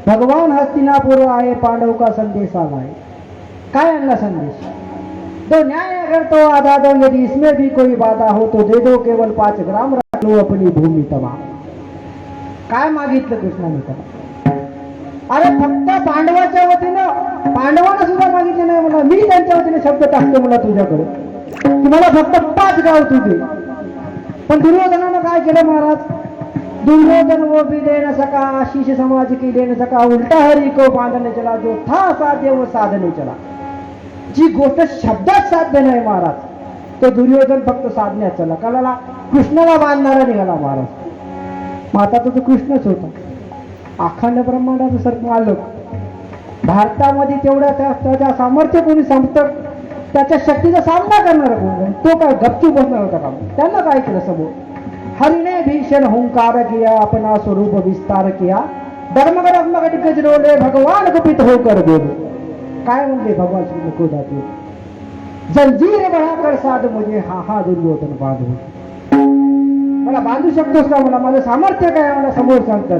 भगवान हस्तिनापुर आए, पांडव का संदेश आला है. काय आणला संदेश? तो न्याय अगर तो आधा दो, यदि इसमें भी कोई बाधा हो तो दे दो, केवल 5 ग्राम रख लो अपनी भूमि तमाम. काय मागितलं कृष्णाने त्याला? अरे फक्त पांडवाच्या वतीनं, पांडवांना सुद्धा मागितलं नाही म्हणा, मी त्यांच्या वतीने शब्द टाकतो मला तुझ्याकडे की मला फक्त 5 गाव तू दे. पण दुर्योधनानं काय केलं महाराज? दुर्योधन वो भी दे न सका, आशीष समाज की दे न सका, उलटा हरी को बांधने चला, जो था साध्य वो साधने चला. जी गोष्ट शब्दात साध्य नाही महाराज, तो दुर्योधन फक्त साधण्यात चला. कालाला कृष्णाला बांधणारा निघाला महाराज. मग आता तो कृष्णच होता, अखंड ब्रह्मांडाचा सर्व मालक. भारतामध्ये तेवढ्या त्याच्या सामर्थ्य कोणी त्याच्या शक्तीचा सामना करणारा कोण? तो काय गपचूप बसणार होता का? त्यांना काय केलं समोर? हरिने भीषण हुंकार किया, अपना स्वरूप विस्तार किया, डगमग डगमग गजरोले, भगवान कुपित होकर बोले. काय म्हणते भगवान श्री मुखोदाते? जंजीर बढ़ाकर साध मुझे, हा दुर्योधन बांधू. मला बांधू शकतोस का? मला माझं सामर्थ्य काय? मला समोर सांगतात.